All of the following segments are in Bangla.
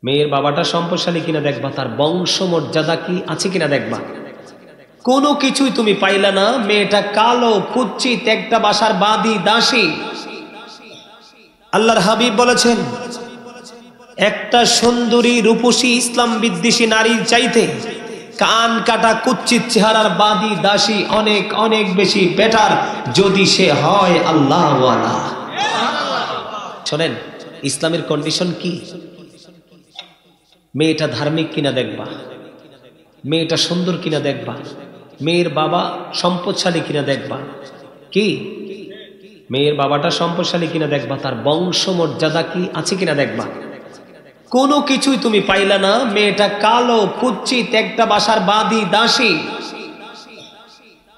মেয়ের বাবাটা সম্পদশালী কিনা দেখবা, তার বংশ মর্যাদা কি আছে কিনা দেখবা। কোনো কিছুই তুমি পাইলা না, মেয়েটা কালো কুচ্ছিত একটা বাসার বাদী দাসী। আল্লাহর হাবিব বলেছেন, একটা সুন্দরী রূপসী ইসলাম বিদ্বেষী নারীর চাইতে কান কাটা কুচ্ছিত চেহারার বাদী দাসী অনেক অনেক বেশি বেটার, যদি সে হয় আল্লাহওয়ালা। শোনেন, ইসলামের কন্ডিশন কি? মেয়েটা ধার্মিক কিনা দেখবা, মেয়েটা সুন্দর কিনা দেখবা, মেয়ের বাবা সম্পদশালী কিনা দেখবা। কি? মেয়ের বাবাটা সম্পদশালী কিনা দেখবা, তার বংশ মর্যাদা কি আছে কিনা দেখবা। কোনো কিছুই তুমি পাইলা না, মেয়েটা কালো কুচ্ছিত একটা বাসার বাদী দাসী।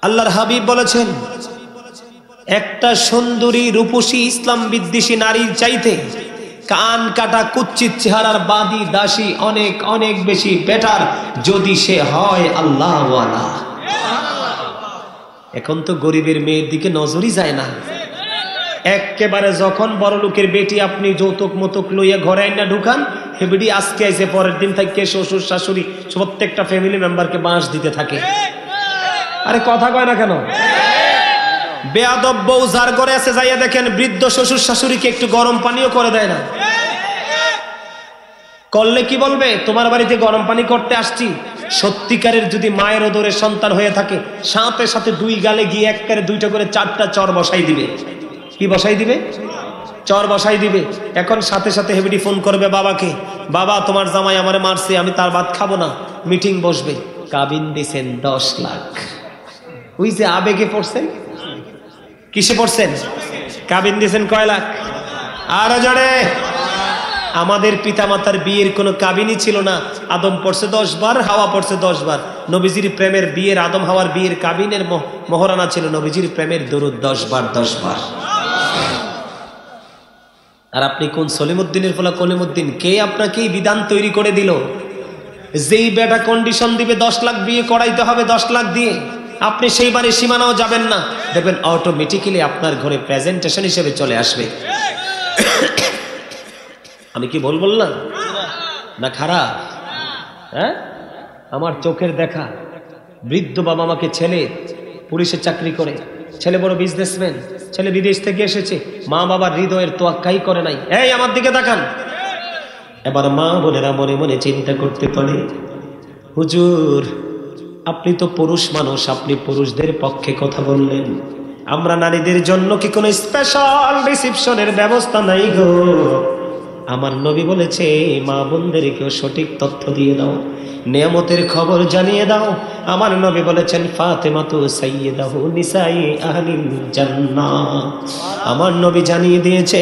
আল্লাহর হাবিব বলেছেন, একটা সুন্দরী রূপসী ইসলাম বিদ্বেষী নারীর চাইতে কান কাটা কুচ্ছিত চেহারার বাদী দাসী অনেক অনেক বেশি বেটার, যদি সে হয় আল্লাহওয়ালা। এখন তো গরিবের মেয়ের দিকে নজরই যায় না। একেবারে যখন বড় লোকের বেটি আপনি যৌতুক মতুক লইয়া ঘরে আইনা ঢুকান, হে বেটি আজকে আইসে পরের দিন থেকে শ্বশুর শাশুড়ি প্রত্যেকটা ফ্যামিলি মেম্বারকে বাঁশ দিতে থাকে। আরে কথা কয় না কেন? বেয়াদব বউ যার ঘরে আছে যাইয়া দেখেন, বৃদ্ধ শ্বশুর শাশুড়িকে একটু গরম পানিও করে দেয় না। করলে কি বলবে? তোমার বাড়িতে গরম পানি করতে আসছি। সত্যিকারের যদি মায়ের ওদরের সন্তান হয়ে থাকে, সাথে সাথে দুই গালে গিয়ে একবারে দুইটা করে চারটা চর বসাই দিবে। কি বসাই দিবে? চর বসাই দিবে। এখন সাথে সাথে হেবিডি ফোন করবে বাবাকে, বাবা তোমার জামাই আমারে মারছে, আমি তার ভাত খাবো না। মিটিং বসবে, কাবিন দিছেন 10 লাখ। ওই যে আবেগে পড়ছেন, কিসে পড়ছেন? কাবিন দিছেন কয় লাখ? আরো জোরে। আমাদের পিতামাতার বিয়ের কোনো কাবিনই ছিল না। আদম পড়ছে 10 বার, হাওয়া পড়ছে 10 বার। নবীজির প্রেমের বিয়ের, আদম হাওয়ার বিয়ের কাবিনের মহরানা ছিল নবীজির প্রেমের দরুদ 10 বার 10 বার। আর আপনি কোন সলিমুদ্দিনের ফলা কলিমুদ্দিন? কে আপনাকে বিধান তৈরি করে দিল যেই বেটা কন্ডিশন দিবে 10 লাখ বিয়ে করাইতে হবে 10 লাখ দিয়ে, আপনি সেই বারে সীমানাও যাবেন না, দেখবেন অটোমেটিক্যালি আপনার ঘরে প্রেজেন্টেশন হিসেবে চলে আসবে। আমি কি ভুল বললাম না? খারাপ? হ্যাঁ, আমার চোখের দেখা বৃদ্ধ বাবা মাকে, ছেলে পুলিশে চাকরি করে, ছেলে বড় বিজনেসম্যান, ছেলে বিদেশ থেকে এসেছে, মা বাবার হৃদয়ের তোয়াক্কাই করে নাই। এই আমার দিকে তাকান। এবার মা বোনেরা মনে মনে চিন্তা করতে পারে, হুজুর আপনি তো পুরুষ মানুষ, আপনি পুরুষদের পক্ষে কথা বললেন, আমরা নারীদের জন্য কি কোনো স্পেশাল রিসিপশনের ব্যবস্থা নাই গো? আমার নবী বলেছে, মা বোনদেরকেও সঠিক তথ্য দিয়ে দাও, নিয়ামতের খবর জানিয়ে দাও। আমার নবী বলেছেন, ফাতেমাতু সাইয়্যিদাহু নিসাই আহলিল জান্নাহ। আমার নবী জানিয়ে দিয়েছে,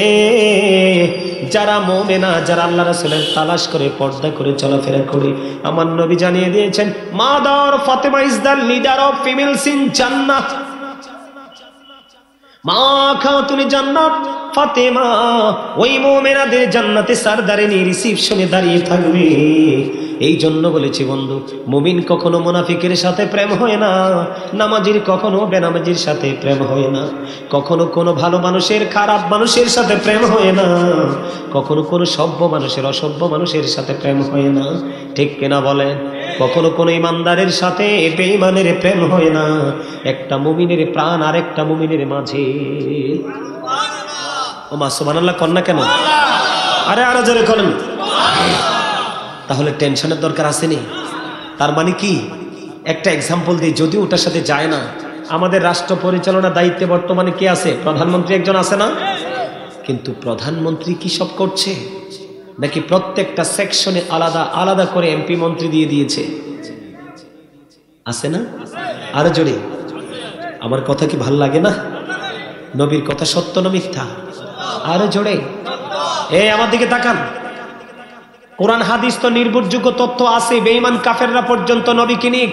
যারা মুমিনা, যারা আল্লাহ রাসূলের তালাশ করে পর্দা করে চলাফেরা করে, আমার নবী জানিয়ে দিয়েছেন, mother Fatema is the leader of females in জান্নাহ। মা খাতুনে জান্নাত ফাতেমা ওই মুমিনাদের জান্নাতে সরদারিনী রিসিপশনে দাঁড়িয়ে থাকবে। এই জন্য বলেছি বন্ধু, মুমিন কখনো মুনাফিকের সাথে প্রেম হয় না, নামাজির কখনো বেনামাজির সাথে প্রেম হয় না, কখনো কোনো ভালো মানুষের খারাপ মানুষের সাথে প্রেম হয় না, কখনো কোনো সভ্য মানুষের অসভ্য মানুষের সাথে প্রেম হয় না। ঠিক কিনা বলেন? কখনো কোনো ইমানদারের সাথে বেঈমানের প্রেম হয় না। একটা মুমিনের প্রাণ আর একটা মুমিনের মাঝে। ও মা সুবহানাল্লাহ কন্যা কেন? আরে আরো জোরে করেন। তাহলে টেনশনের দরকার আসেনি। তার মানে কি? একটা এক্সাম্পল দিই, যদি ওটার সাথে যায় না। আমাদের রাষ্ট্র পরিচালনার দায়িত্বে বর্তমানে কে আছে? প্রধানমন্ত্রী একজন আছে না? কিন্তু প্রধানমন্ত্রী কি সব করছে? নাকি প্রত্যেকটা সেকশনে আলাদা আলাদা করে এমপি মন্ত্রী দিয়ে দিয়েছে? আছে না? আরো জোরে। আমার কথা কি ভাল লাগে না? নবীর কথা সত্য না মিথ্যা? আরো জোরে। এই আমার দিকে তাকান। কোরআন হাদিস তো নির্ভরযোগ্য তথ্য আছে। বেঈমান কাফেররা পর্যন্ত নবীকে নিয়ে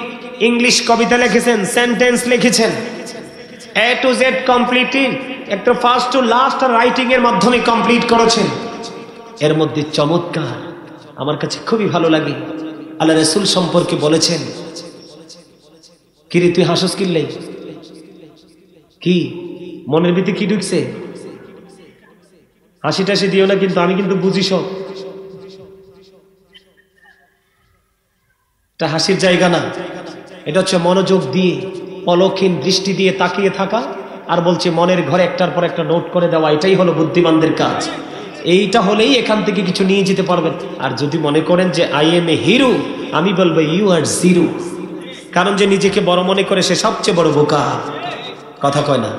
ইংলিশ কবিতা লিখেছেন, সেন্টেন্স লিখেছেন, এ টু জেড কমপ্লিটলি, একটা ফার্স্ট টু লাস্ট রাইটিং এর মাধ্যমে কমপ্লিট করেছেন। এর মধ্যে চমৎকার, আমার কাছে খুবই ভালো লাগে, আল্লাহ রাসূল সম্পর্কে বলেছেন। কি রে তুই হাসস কিনলে? কি মনের ভিতরে কি ঢুকছে? হাসি টাসি দিও না কিন্তু, আমি কিন্তু বুঝি সব। এটা হাসির জায়গা না, এটা হচ্ছে মনোযোগ দিয়ে পলকহীন দৃষ্টি দিয়ে তাকিয়ে থাকা, আর বলছে মনের ঘরে একটার পর একটা নোট করে দেওয়া। এটাই হলো বুদ্ধিমানদের কাজ। এইটা হলেই এখান থেকে কিছু নিয়ে যেতে পারবেন। আর যদি মনে করেন যে আই এম এ হিরো, আমি বলবো ইউ আর জিরো। কারণ যে নিজেকে বড় মনে করে সে সবচেয়ে বড় বোকা, কথা কয় না।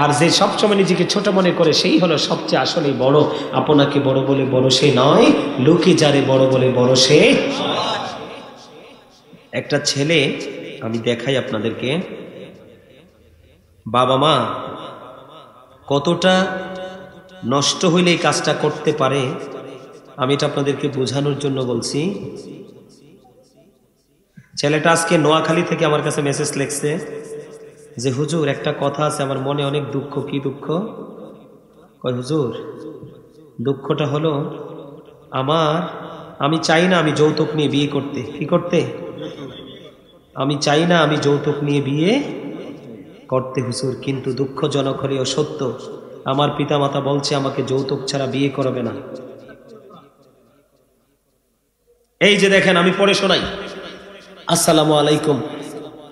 আর যে সবসময় নিজেকে ছোট মনে করে সেই হলো সবচেয়ে আসলে বড়। আপনাকে বড় বলে বড় সে নয়, লোকে যারে বড় বলে বড় সে। একটা ছেলে, আমি দেখাই আপনাদেরকে, বাবা মা কতটা নষ্ট হইলে এই কাজটা করতে পারে, আমি এটা আপনাদেরকে বোঝানোর জন্য বলছি। ছেলেটা আজকে নোয়াখালী থেকে আমার কাছে মেসেজ লিখছে যে হুজুর একটা কথা আছে, আমার মনে অনেক দুঃখ। কি দুঃখ? কয় হুজুর, দুঃখটা হলো আমি চাই না আমি যৌতুক নিয়ে বিয়ে করতে। কি করতে? আমি চাই না আমি যৌতুক নিয়ে বিয়ে করতে হুজুর, কিন্তু দুঃখজনক হলেও সত্য, আমার পিতামাতা বলছে আমাকে যৌতুক ছাড়া বিয়ে করবে না। এই যে দেখেন, আমি পড়ে শোনাই। আসসালামু আলাইকুম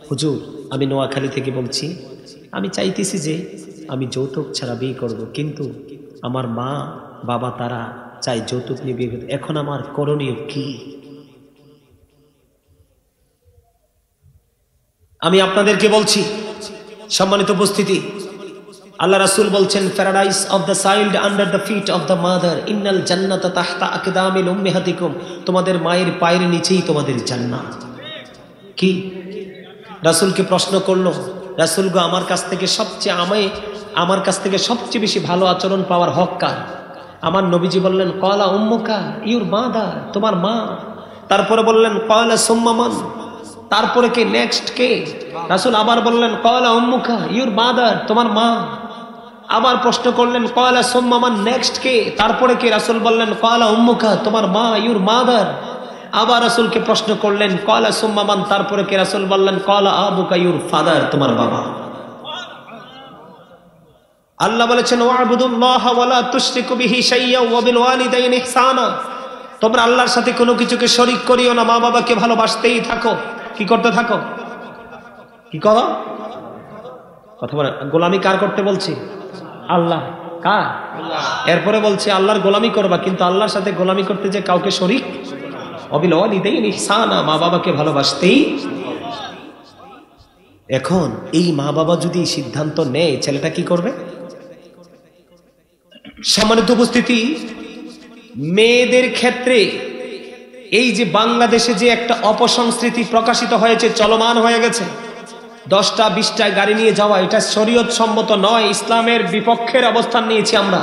হুজুর, আমি নোয়াখালী থেকে বলছি। আমি চাইতেছি যে আমি যৌতুক ছাড়া বিয়ে করব, কিন্তু আমার মা বাবা তারা চাই যৌতুক নিয়ে বিয়ে করতে। এখন আমার করণীয় কি? আমি আপনাদেরকে বলছি, সম্মানিত উপস্থিতি, আল্লাহ রাসূল বলছেন, paradise of the child under the feet of the mother, ইন্নাল জান্নাতা তাহতা আকদামিল উম্মাহাতিকুম। তোমাদের মায়ের পায়ের নিচেই তোমাদের জান্নাত। কি? রাসূলকে প্রশ্ন করলো, রাসূল গো, আমার কাছ থেকে সবচেয়ে বেশি ভালো আচরণ পাওয়ার হক কার? আমার নবীজি বললেন, ক্বালা উম্মুকা, ইউর মাদার, তোমার মা। তারপরে বললেন, ক্বালা সুম্মা মান, তারপরে কে? নেক্সট কে? রাসূল আবার বললেন, ক্বালা উম্মুকা, ইউর মাদার, তোমার মা। আবার প্রশ্ন করলেন, ক্বালা সুম্মা মান, নেক্সট কে? তারপরে কে? রাসূল বললেন, ক্বালা উম্মুকা, তোমার মা, ইউর মাদার। আবার রাসূলকে প্রশ্ন করলেন, ক্বালা সুম্মা মান, তারপরে কে? রাসূল বললেন, ক্বালা আবুকা, ইউর ফাদার, তোমার বাবা। আল্লাহ বলেছেন, ওয়া'বুদুল্লাহ ওয়া লা তুশরিকু বিহি শাইয়্যান ওয়া বিল ওয়ালিদাইনি ইহসানা। তোমরা আল্লাহর সাথে কোনো কিছুকে শরীক করিও না, মা বাবাকে ভালোবাসতেই থাকো। কি করতে থাকো? কি করো? কথা বলেন। গোলামি কার করতে বলছি? আল্লাহ। কার? এরপরে বলছে আল্লাহর গোলামি করবা, কিন্তু আল্লাহর সাথে গোলামি করতে যে কাউকে শরীক। ওয়াবিল ওয়ালিদাইনি ইহসানা, মা বাবাকে ভালোবাসতেই। এখন এই মা বাবা যদি সিদ্ধান্ত নেয়, ছেলেটা কি করবে? সম্মানিত উপস্থিতি, মেয়েদের ক্ষেত্রে এই যে বাংলাদেশে যে একটা অপসংস্কৃতি প্রকাশিত হয়েছে, চলমান হয়ে গেছে, 10টা 20টায় গাড়ি নিয়ে যাওয়া, এটা শরীয়ত সম্মত নয়, ইসলামের বিপক্ষের অবস্থান নিয়েছি আমরা।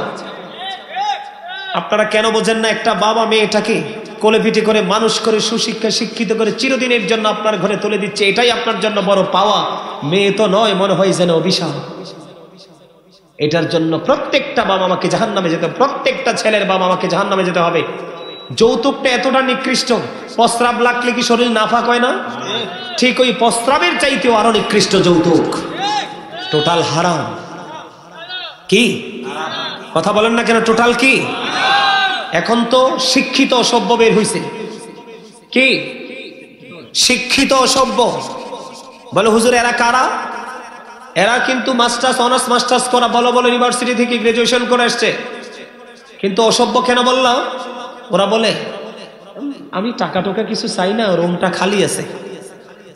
আপনারা কেন বোঝেন না? একটা বাবা মেয়েটাকে কোলেপিঠে করে মানুষ করে সুশিক্ষা শিক্ষিত করে চিরদিনের জন্য আপনার ঘরে তুলে দিচ্ছে, এটাই আপনার জন্য বড় পাওয়া। মেয়ে তো নয়, মনে হয় যেন অভিশাপ। এটার জন্য প্রত্যেকটা বাবা মাকে জাহান্নামে যেতে হবে, প্রত্যেকটা ছেলের বাবা মাকে জাহান্নামে যেতে হবে। যৌতুকটা এতটা নিকৃষ্ট, প্রস্রাব লাগলে কি শরীর নাফাক হয় না? ঠিক ওই প্রস্রাবের চাইতেও আরো নিকৃষ্ট যৌতুক, টোটাল হারাম। কি কথা বলেন না কেন? টোটাল কি? এখন তো শিক্ষিত অসভ্য বের হইছে। কি শিক্ষিত অসভ্য? বলে হুজুর এরা কারা? এরা কিন্তু মাস্টার্স, অনার্স মাস্টার্স করা, বলো বলো ইউনিভার্সিটি থেকে গ্রাজুয়েশন করে আসছে। কিন্তু অসভ্য কেন বললাম? ওরা বলে আমি টাকা টোকা কিছু চাই না, রুমটা খালি আছে।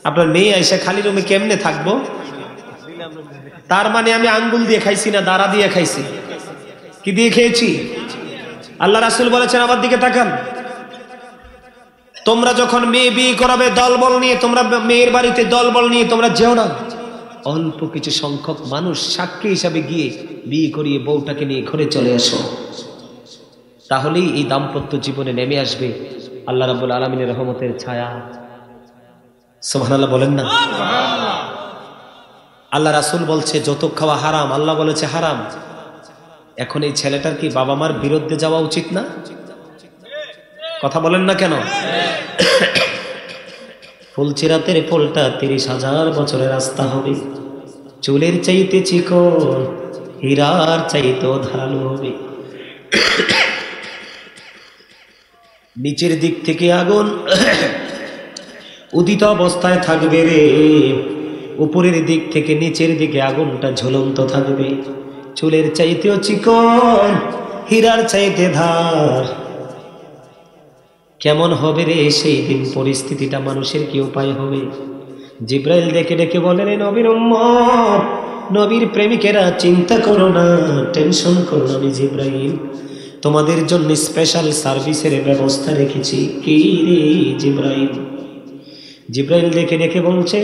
আপনার মেয়ে আইসা খালি রুমে কেমনে থাকবো? তার মানে আমি আঙ্গুল দিয়ে খাইছি না, দাঁড়া দিয়ে খাইছি। কি দিয়ে খেয়েছি? আল্লাহ রাসূল বলেছেন, আমার দিকে তাকান, তোমরা যখন মেয়ে বিয়ে করাবে দলবল নিয়ে, তোমরা মেয়ের বাড়িতে দলবল নিয়ে তোমরা যেও না। অল্প কিছু সংখ্যক মানুষ সাক্ষী হিসাবে গিয়ে বিয়ে করিয়ে বউটাকে নিয়ে ঘরে চলে আসো, তাহলেই এই দাম্পত্য জীবনে নেমে আসবে আল্লাহ রাব্বুল আলামিনের রহমতের ছায়া। সুবহানাল্লাহ বলেন না? আল্লাহ রাসূল বলছে যৌতুক খাওয়া হারাম, আল্লাহ বলেছে হারাম। এখন এই ছেলেটার কি বাবা মার বিরুদ্ধে যাওয়া উচিত না? কথা বলেন না কেন? ফুলচিরাতের ফুলটা 30,000 বছরের রাস্তা হবে, চুলের চাইতে চিকন, হীরার চাইতে ধারালো হবে। নিচের দিক থেকে আগুন, উদিত অবস্থায় থাকবে রে, উপরের দিক থেকে নিচের দিকে আগুনটা ঝুলন্ত থাকবে, চুলের চাইতেও চিকন, হীরার চাইতে ধার। কেমন হবে রে সেই দিন পরিস্থিতিটা, মানুষের কি উপায় হবে? জিব্রাইল ডেকে ডেকে বলেন, নবীর উম্মত, নবীর প্রেমিকেরা, চিন্তা করো না, টেনশন করো না, আমি জিব্রাইল তোমাদের জন্য স্পেশাল সার্ভিসের ব্যবস্থা রেখেছি। কি রে জিব্রাইল? জিব্রাইল ডেকে ডেকে বলছে,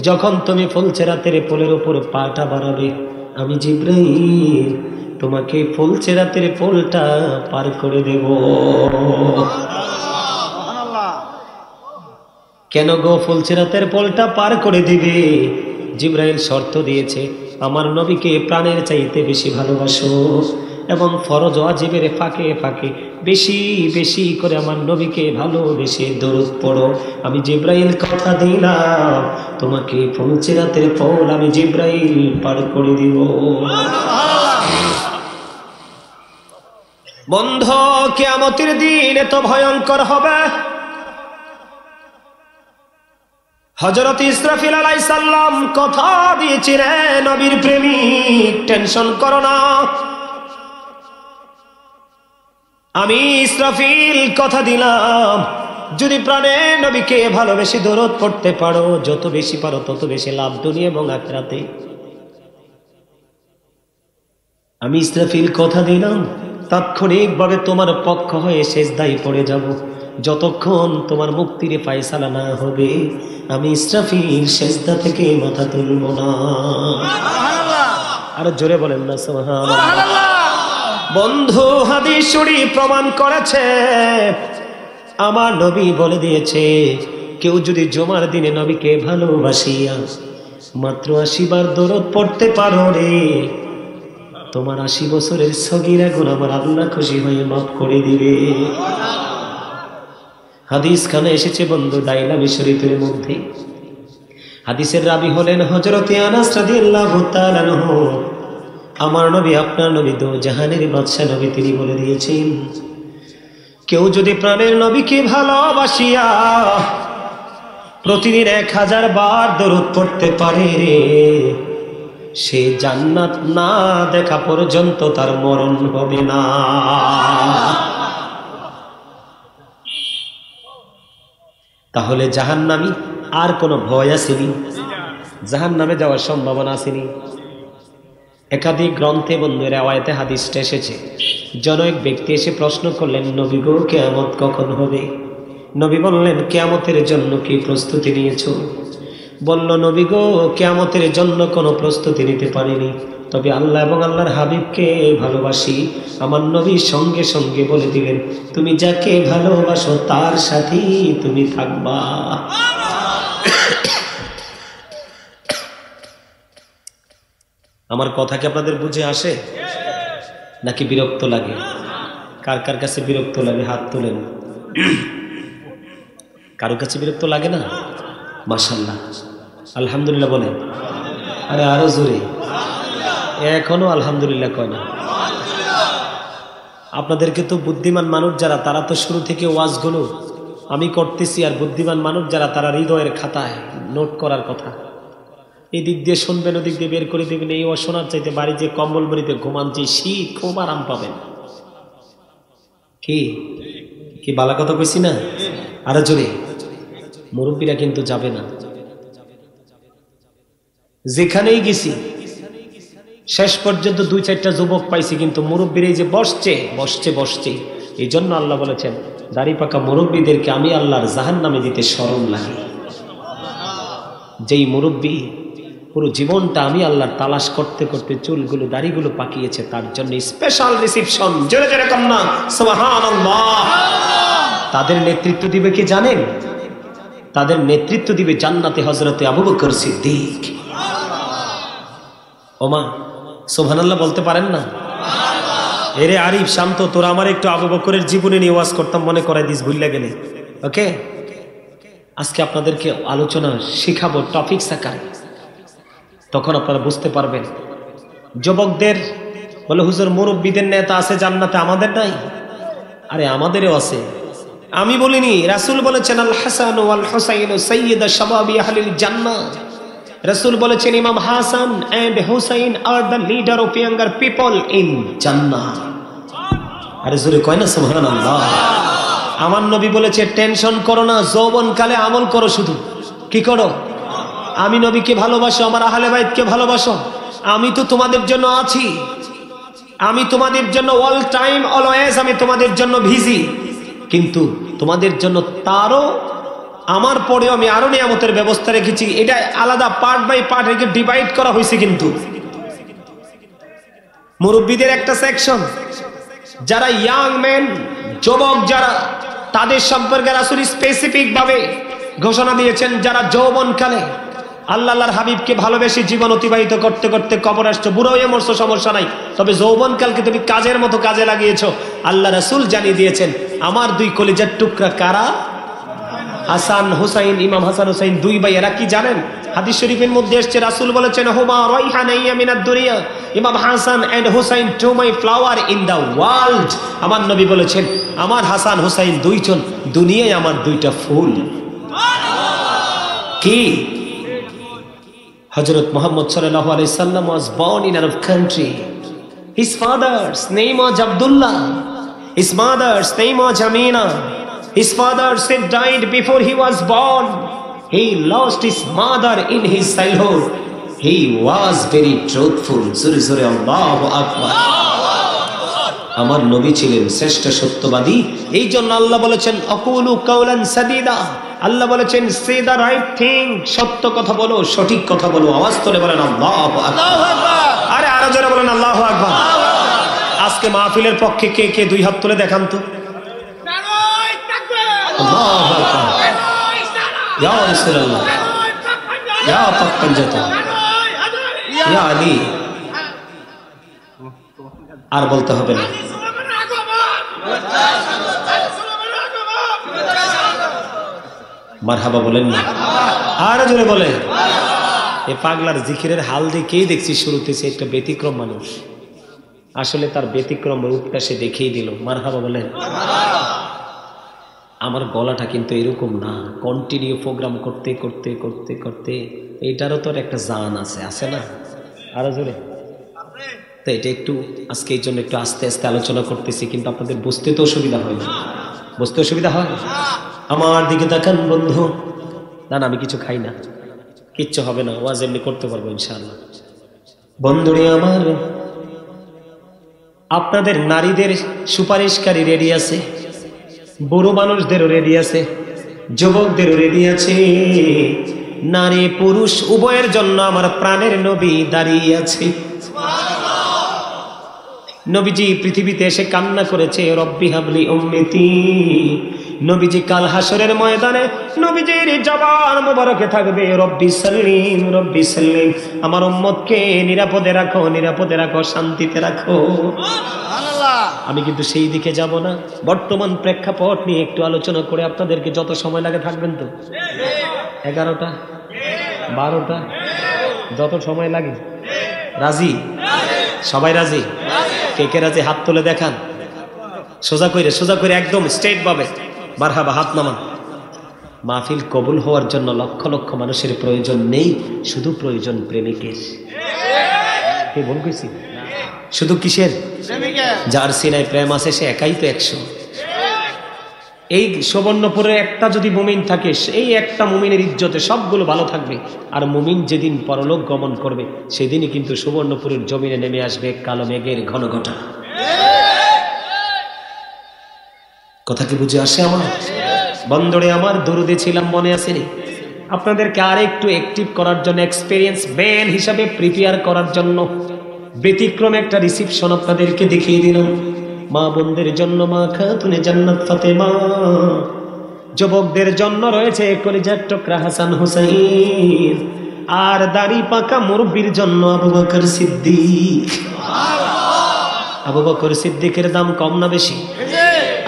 যখন তুমি ফুলচেরাতের পোলের উপর পাটা বাড়াবে, আমি জিব্রাইল তোমাকে ফুলচেরাতের পোলটা পার করে দেব। কেন গো ফুলচেরাতের পোলটা পার করে দিবে? জিব্রাইল শর্ত দিয়েছে, আমার নবীকে প্রাণের চাইতে বেশি ভালোবাসো এবং ফরজ ওয়াজিবের ফাঁকে ফাঁকে বেশি বেশি করে আমার নবীকে ভালোবেসে দরুদ পড়ো। আমি জিব্রাইল কথা দিলাম, তোমাকে ফুলচেরাতের পোল আমি জিব্রাইল পার করে দিব। বন্ধু, কিয়ামতের দিন এত ভয়ঙ্কর হবে। হযরত ইসরাফিল আলাইহিস সালাম কথা দিয়েছিলেন, নবীর প্রেমিক টেনশন করো না, আমি ইসরাফিল কথা দিলাম, যদি প্রাণে নবীকে ভালোবেসে দরুদ পড়তে পারো, যত বেশি পারো তত বেশি লাভ দুনিয়া এবং আখিরাতে। আমি ইসরাফিল কথা দিলাম, তাৎক্ষণিকভাবে তোমার পক্ষ হয়ে সেজদায় পড়ে যাব, যতক্ষণ তোমার মুক্তির ফায়সালা না হবে আমি ইসরাফিল সেজদা থেকে মাথা তুলব না। আরো জোরে বলেন না সুবহানাল্লাহ। বন্ধু, হাদিস শরীফ প্রমাণ করেছে, আমার নবী বলে দিয়েছে, কেউ যদি জুমার দিনে নবীকে ভালোবাসিয়া মাত্র 80 বার দরুদ পড়তে পারো রে, তোমার 80 বছরের সগীরা গুনাহ আমার আল্লাহ খুশি হয়ে মাফ করে দিবে। হাদিস খানে এসেছে বন্ধু দাইলামি শরীফের মধ্যে। হাদিসের রাবি হলেন হযরত আনাস রাদিয়াল্লাহু তাআলা আনহু। আমার নবী, আপনার নবী, দো জাহানের বাদশা নবী, তিনি বলে দিয়েছেন, কেউ যদি প্রাণের নবীকে ভালোবাসিয়া প্রতিদিন 1000 বার দরুদ পড়তে পারে রে, সে জান্নাত না দেখা পর্যন্ত তার মরণ হবে না। তাহলে জাহান্নামী আর কোনো ভয় আসেনি, জাহান্নামে যাওয়ার সম্ভাবনা আসেনি। একাধিক গ্রন্থে বন্ধুর রিওয়ায়াতে হাদিসটা এসেছে, জনৈক ব্যক্তি এসে প্রশ্ন করলেন, নবী গো, কিয়ামত কখন হবে? নবী বললেন, কিয়ামতের জন্য কি প্রস্তুতি নিয়েছো? বলল, নবী গো, কিয়ামতের জন্য কোনো প্রস্তুতি নিতে পারিনি, তবে আল্লাহ এবং আল্লাহর হাবিবকে ভালোবাসি। আমার নবী সঙ্গে সঙ্গে বলে দিলেন, তুমি যাকে ভালোবাসো তার সাথেই তুমি থাকবা। আমার কথা কি আপনাদের বুঝে আসে নাকি বিরক্ত লাগে? কার কার কাছে বিরক্ত লাগে হাত তোলেন। কারো কাছে বিরক্ত লাগে না? মাশাআল্লাহ, আলহামদুলিল্লাহ বলেন। আরে আরো জোরে, এখনো আলহামদুলিল্লাহ কয় না। আপনাদেরকে তো বুদ্ধিমান মানুষ যারা, তারা তো শুরু থেকে ওয়াজগুলো আমি করতেছি, আর বুদ্ধিমান মানুষ যারা, তারা হৃদয়ের খাতায় নোট করার কথা। এই দিক দিয়ে শুনবেন, ওদিক দিয়ে বের করে দেবেন। এই অশোনার চাইতে বাড়ি যে কম্বল মরিতে ঘুমান, যে শীত, খুব আরাম পাবেন। কি কি বালা কথা কইছি না? আরো জোরে। মুরব্বীরা কিন্তু যাবে না। যেখানেই গেছি শেষ পর্যন্ত 2-4টা যুবক পাইছি, কিন্তু মুরব্বীরা যে বসছে বসছে বসছে। এই জন্য আল্লাহ বলেছেন, দাড়ি পাকা মুরব্বীদেরকে আমি আল্লাহর জাহান্নামে দিতে শরম লাগে। যেই মুরব্বী পুরো জীবনটা আমি আল্লাহর তালাশ করতে করতে চুলগুলো দাড়িগুলো পাকিয়েছে, তার জন্য স্পেশাল রিসিপশন। জোরে জোরে কন্যা সুবহানাল্লাহ। তাদের নেতৃত্ব দিবে কি জানেন? তাদের নেতৃত্ব দিবে জান্নাতে হযরতে আবু বকর সিদ্দিক। ওমা সুবহানাল্লাহ বলতে পারেন না? এরে আরিফ, শান্ত, তোরা আমার একটু আবু বকরের জীবনে নিয়ে ওয়াজ করতাম, মনে করাই দিস, ভুললে গেলে। ওকে, আজকে আপনাদেরকে আলোচনা শিখাবো টপিকস আকারে, তখন আপনারা বুঝতে পারবেন। যুবকদের বলে, হুজুর মুরব্বীদের নেতা আছে জান্নাতে, আমাদের নাই। আরে আমাদেরও আছে, আমি বলিনি, রাসূল বলেছেন আল হাসান ওয়াল হুসাইন সাইয়্যিদা শাবাবি আহলিল জান্নাহ। রাসূল বলেছেন ইমাম Hasan and Hussain are the leader of younger people in জান্নাহ। আরে জোরে কয় না সুবহানাল্লাহ। আমার নবী বলেছে টেনশন করো না, যৌবনকালে আমল করো, শুধু কি করো? আমি নবীকে ভালোবাসো, আমার আহলে বাইতকে ভালোবাসো, আমি তো তোমাদের জন্য আছি, আমি তোমাদের জন্য অল টাইম অলওয়েজ আমি তোমাদের জন্য ভিজি, কিন্তু তোমাদের জন্য তারও আমার পরেও আমি আরো নিয়ামতের ব্যবস্থা রেখেছি। এটা আলাদা পার্ট বাই পার্ট রেখে ডিভাইড করা হয়েছে। কিন্তু মুরব্বীদের একটা সেকশন, যারা ইয়াং মেন, যুবক যারা, তাদের সম্পর্কে রাসূল স্পেসিফিক ভাবে ঘোষণা দিয়েছেন যারা যৌবনকালে আল্লাহর হাবিবকে ভালোবেসে জীবন অতিবাহিত করতে করতে কবর আসছো, বুড়ো হয়ে মরছো, সমস্যা নাই, তবে যৌবনকালকে তুমি কাজের মতো কাজে লাগিয়েছো। আল্লাহ রাসূল জানিয়ে দিয়েছেন আমার দুই কলিজার টুকরা কারা? হাসান হুসাইন। ইমাম হাসান হুসাইন দুই ভাই, এরা কি জানেন? হাদিস শরীফের মধ্যে এসেছে রাসূল বলেছেন হুমা রাইহানাইয়া মিনাদ দুনিয়া। ইমাম Hasan and Hussain two my flower in the world. আমার নবী বলেছেন আমার হাসান হুসাইন দুইজন দুনিয়ায় আমার দুইটা ফুল। কি? হযরত মুহাম্মদ সাল্লাল্লাহু আলাইহি সাল্লাম was born in Arab country. His father's name was Abdullah. His mother's name was Amina. His father said died before he was born. He lost his mother in his childhood. He was very truthful. Sure sure Allahu Akbar. আমার নবী ছিলেন শ্রেষ্ঠ সত্যবাদী। এই জন্য আল্লাহ বলেছেন আকুলু কাওলান সাদিদা। আল্লাহ বলেছেন সে দা রাইট থিং, সত্য কথা বলো, সঠিক কথা বলো। আওয়াজ তোলে বলেন আল্লাহু আকবার। আরে আরো জোরে বলেন আল্লাহু আকবার। আজকে মাহফিলের পক্ষে কে কে দুই হাত তুলে দেখান তো। আল্লাহু আকবার। ইয়া রাসূলুল্লাহ, ইয়া পাক পাঞ্জাতা, ইয়া আলী। আর বলতে হবে না। মারহাবা বলেন না, আর জোরে বলেন। এই পাগলার জিকিরের হাল দেখেই দেখছি শুরুতে সে একটা ব্যতিক্রম মানুষ, আসলে তার ব্যতিক্রম রূপটা সে দেখিয়ে দিল। মারহাবা বলেন। আমার গলাটা কিন্তু এরকম না, কন্টিনিউ প্রোগ্রাম করতে করতে করতে করতে এটারও তো একটা জান আছে, আছে না? আরো জোরে। তো এটা একটু আজকে এই জন্য একটু আস্তে আস্তে আলোচনা করতেছি, কিন্তু আপনাদের বুঝতে তো অসুবিধা হয় না? বুঝতে অসুবিধা হয়? আমার দিকে তাকান বন্ধু। না না, আমি কিছু খাই না, কিচ্ছু হবে না, ওয়াজ এমনি করতে পারবো ইনশাআল্লাহ। বন্ধুরে আমার, আপনাদের নারীদের সুপারিশকারী রেডি আছে, বুড়ো মানুষদেরও রেডি আছে, যুবকদেরও রেডি আছে। নারী পুরুষ উভয়ের জন্য আমার প্রাণের নবী দাঁড়িয়ে আছে। নবীজি পৃথিবীতে এসে কান্না করেছে রব্বি হাবলি উম্মতি। নবীজি কাল হাসরের ময়দানে নবীজির জবান মোবারকে থাকবে রব্বি সাল্লিম রব্বি সাল্লিম, আমার উম্মতকে নিরাপদে রাখো, নিরাপদে রাখো, শান্তিতে রাখো। আমি কিন্তু সেই দিকে যাব না, বর্তমান প্রেক্ষাপট নিয়ে একটু আলোচনা করে আপনাদেরকে যত সময় লাগে থাকবেন তো, 11টা 12টা যত সময় লাগে। রাজি? সবাই রাজি? কে কে রাজি হাত তুলে দেখান। সোজা করে একদম স্ট্রেট ভাবে মারহাবা, হাত নামান। মাহফিল কবুল হওয়ার জন্য লক্ষ লক্ষ মানুষের প্রয়োজন নেই, শুধু প্রয়োজন প্রেমিকের। কে ভুল কইছি? শুধু কিসের? যার সিনায় প্রেম আছে সে একাই তো 100। এই সুবর্ণপুরে একটা যদি মুমিন থাকে, এই একটা মুমিনের ইজ্জতে সবগুলো ভালো থাকবে। আর মুমিন যেদিন পরলোক গমন করবে সেদিনই কিন্তু সুবর্ণপুরের জমিনে নেমে আসবে কালো মেঘের ঘন ঘটা। কথা কি বুঝে আসে আমার বন্ধুরে? আমার দরুদে ছিলাম, মনে আসেনি? আপনাদেরকে আর একটু অ্যাক্টিভ করার জন্য, এক্সপেরিয়েন্স ব্যান হিসাবে প্রিপেয়ার করার জন্য ব্যতিক্রম একটা রিসিপশন আপনাদেরকে দেখিয়ে দিলাম। মা বোনদের জন্য মা খাতুনে জান্নাত ফাতেমা, যুবকদের জন্য রয়েছে কলিজার টুকরা হাসান হুসাইন, আর দাড়ি পাকা মুরব্বির জন্য আবু বকর সিদ্দিক। আবু বকর সিদ্দিকের দাম কম না বেশি?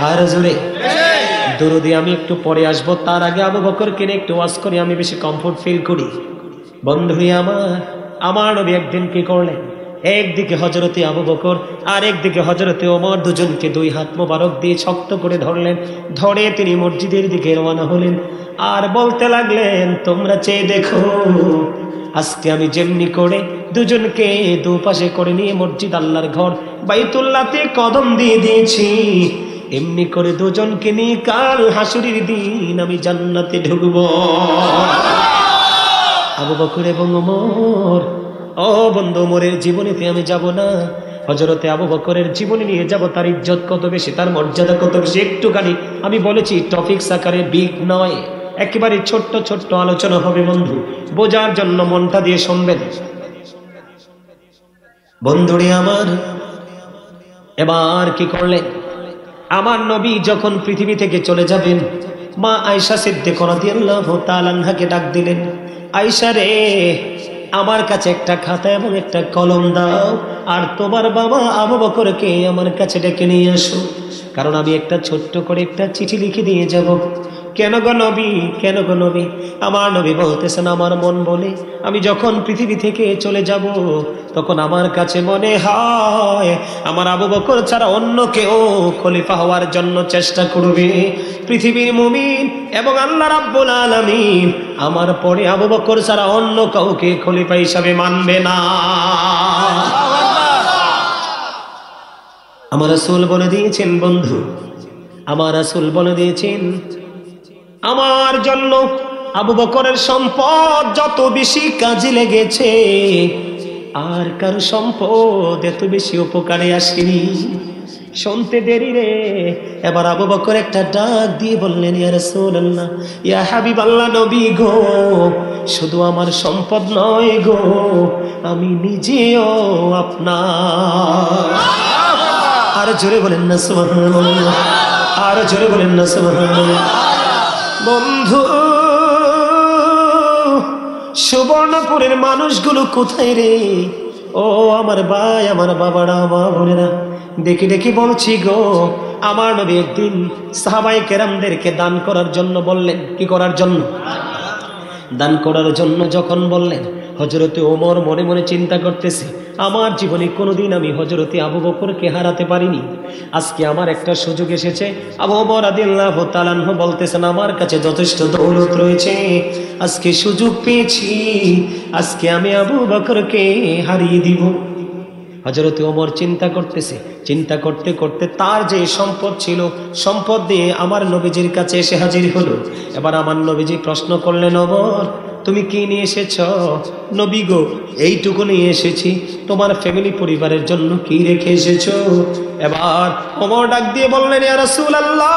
আর জোরে দরুদে আমি একটু পরে আসবো, তার আগে আবু বকরকে নিয়ে একটু ওয়াজ করি, আমি বেশি কমফোর্ট ফিল করি। বন্ধুরে আমার নবী একদিন কি করলেন? একদিকে হযরতে আবু বকর আর একদিকে হযরতে ওমর, দুজনকে দুই হাত মোবারক দিয়ে শক্ত করে ধরলেন। ধরে তিনি মসজিদের দিকে রওনা হলেন আর বলতে লাগলেন, তোমরা চেয়ে দেখো, আজকে আমি যেমনি করে দুজনকে দুপাশে করে নিয়ে মসজিদ আল্লাহর ঘর বাইতুল্লাহতে কদম দিয়ে দিয়েছি, এমনি করে দুজনকে নিয়ে কাল হাসুরের দিন আমি জান্নাতে ঢুকব। আবু বকর এবং ওমর, ও বন্ধু, ওমরের জীবনীতে আমি যাব না, হযরতে আবু বকরের জীবনী নিয়ে যাব। তার ইজ্জত কত বেশি, তার মর্যাদা কত বেশি, একটুখানি আমি বলেছি, টপিকস আকারে বিগ নয়, একেবারে ছোট্ট ছোট্ট আলোচনা হবে বন্ধু, বোঝার জন্য মনটা দিয়ে শুনবেন বন্ধুরে আমার। এবার কি করলেন, আমার নবী যখন পৃথিবী থেকে চলে যাবেন, মা আয়েশা সিদ্দিকা রাদিয়াল্লাহু তাআলা আনহাকে ডাক দিলেন, আয়েশা রে, আমার কাছে একটা খাতা এবং একটা কলম দাও, আর তোমার বাবা আবু বকরকে আমার কাছে ডেকে নিয়ে আসো, কারণ আমি একটা ছোট্ট করে একটা চিঠি লিখে দিয়ে যাব। কেন গো নবী, কেন গো নবী? আমার নবী বলতেছেন, আমার মন বলে আমি যখন পৃথিবী থেকে চলে যাব, তখন আমার কাছে মনে হয় আমার আবু বকর ছাড়া অন্য কেউ খলিফা হওয়ার জন্য চেষ্টা করবে। পৃথিবীর মুমিন এবং আল্লাহ রাব্বুল আলামিন আমার পরে আবু বকর ছাড়া অন্য কাউকে খলিফা হিসাবে মানবে না। আমার রাসূল বলে দিয়েছেন বন্ধু, আমার রাসূল বলে দিয়েছেন, আমার জন্য আবু বকরের সম্পদ যত বেশি কাজে লেগেছে, আর কারো সম্পদ এত বেশি উপকারে আসেনি। শুনতে দেরি রে, এবার আবু বকর একটা ডাক দিয়ে বললেন, ইয়া রাসূলুল্লাহ, ইয়া হাবিবাল্লাহ, নবী গো, শুধু আমার সম্পদ নয় গো, আমি নিজেও আপনার। আর জোরে বলেন না সুবহানাল্লাহ, আর জোরে বলেন না সুবহানাল্লাহ। বন্ধু, সুবর্ণপুরের মানুষগুলো কোথায় রে? ও আমার ভাই, আমার বাবারা, মা বোনেরা, দেখি দেখি বলছি গো, আমার নবী একদিন সাহাবায়ে কেরামদেরকে দান করার জন্য বললেন। কি করার জন্য? দান করার জন্য যখন বললেন, হযরতে ওমর মনে মনে চিন্তা করতেছে, আমার জীবনে কোনোদিন আমি হযরতে আবু বকরকে হারাতে পারিনি, আজকে আমার একটা সুযোগ এসেছে। আবু বকর রাদিয়াল্লাহু তাআলা আনহু বলতেছেন, আমার কাছে যথেষ্ট দৌলত রয়েছে, আজকে সুযোগ পেয়েছি, আজকে আমি আবু বকরকে হারিয়ে দিব। হযরতে ওমর চিন্তা করতেছে, চিন্তা করতে করতে তার যে সম্পদ ছিল, সম্পদ দিয়ে আমার নবীজির কাছে এসে হাজির হলো। এবার আমার নবীজি প্রশ্ন করলেন, ওমর, তুমি কি নিয়ে এসেছ? নবী গো, এইটুকু নিয়ে এসেছি, তোমার ফ্যামিলি পরিবারের জন্য কি রেখে এসেছো? এবার ওমর ডাক দিয়ে বললেন, ইয়া রাসূলুল্লাহ,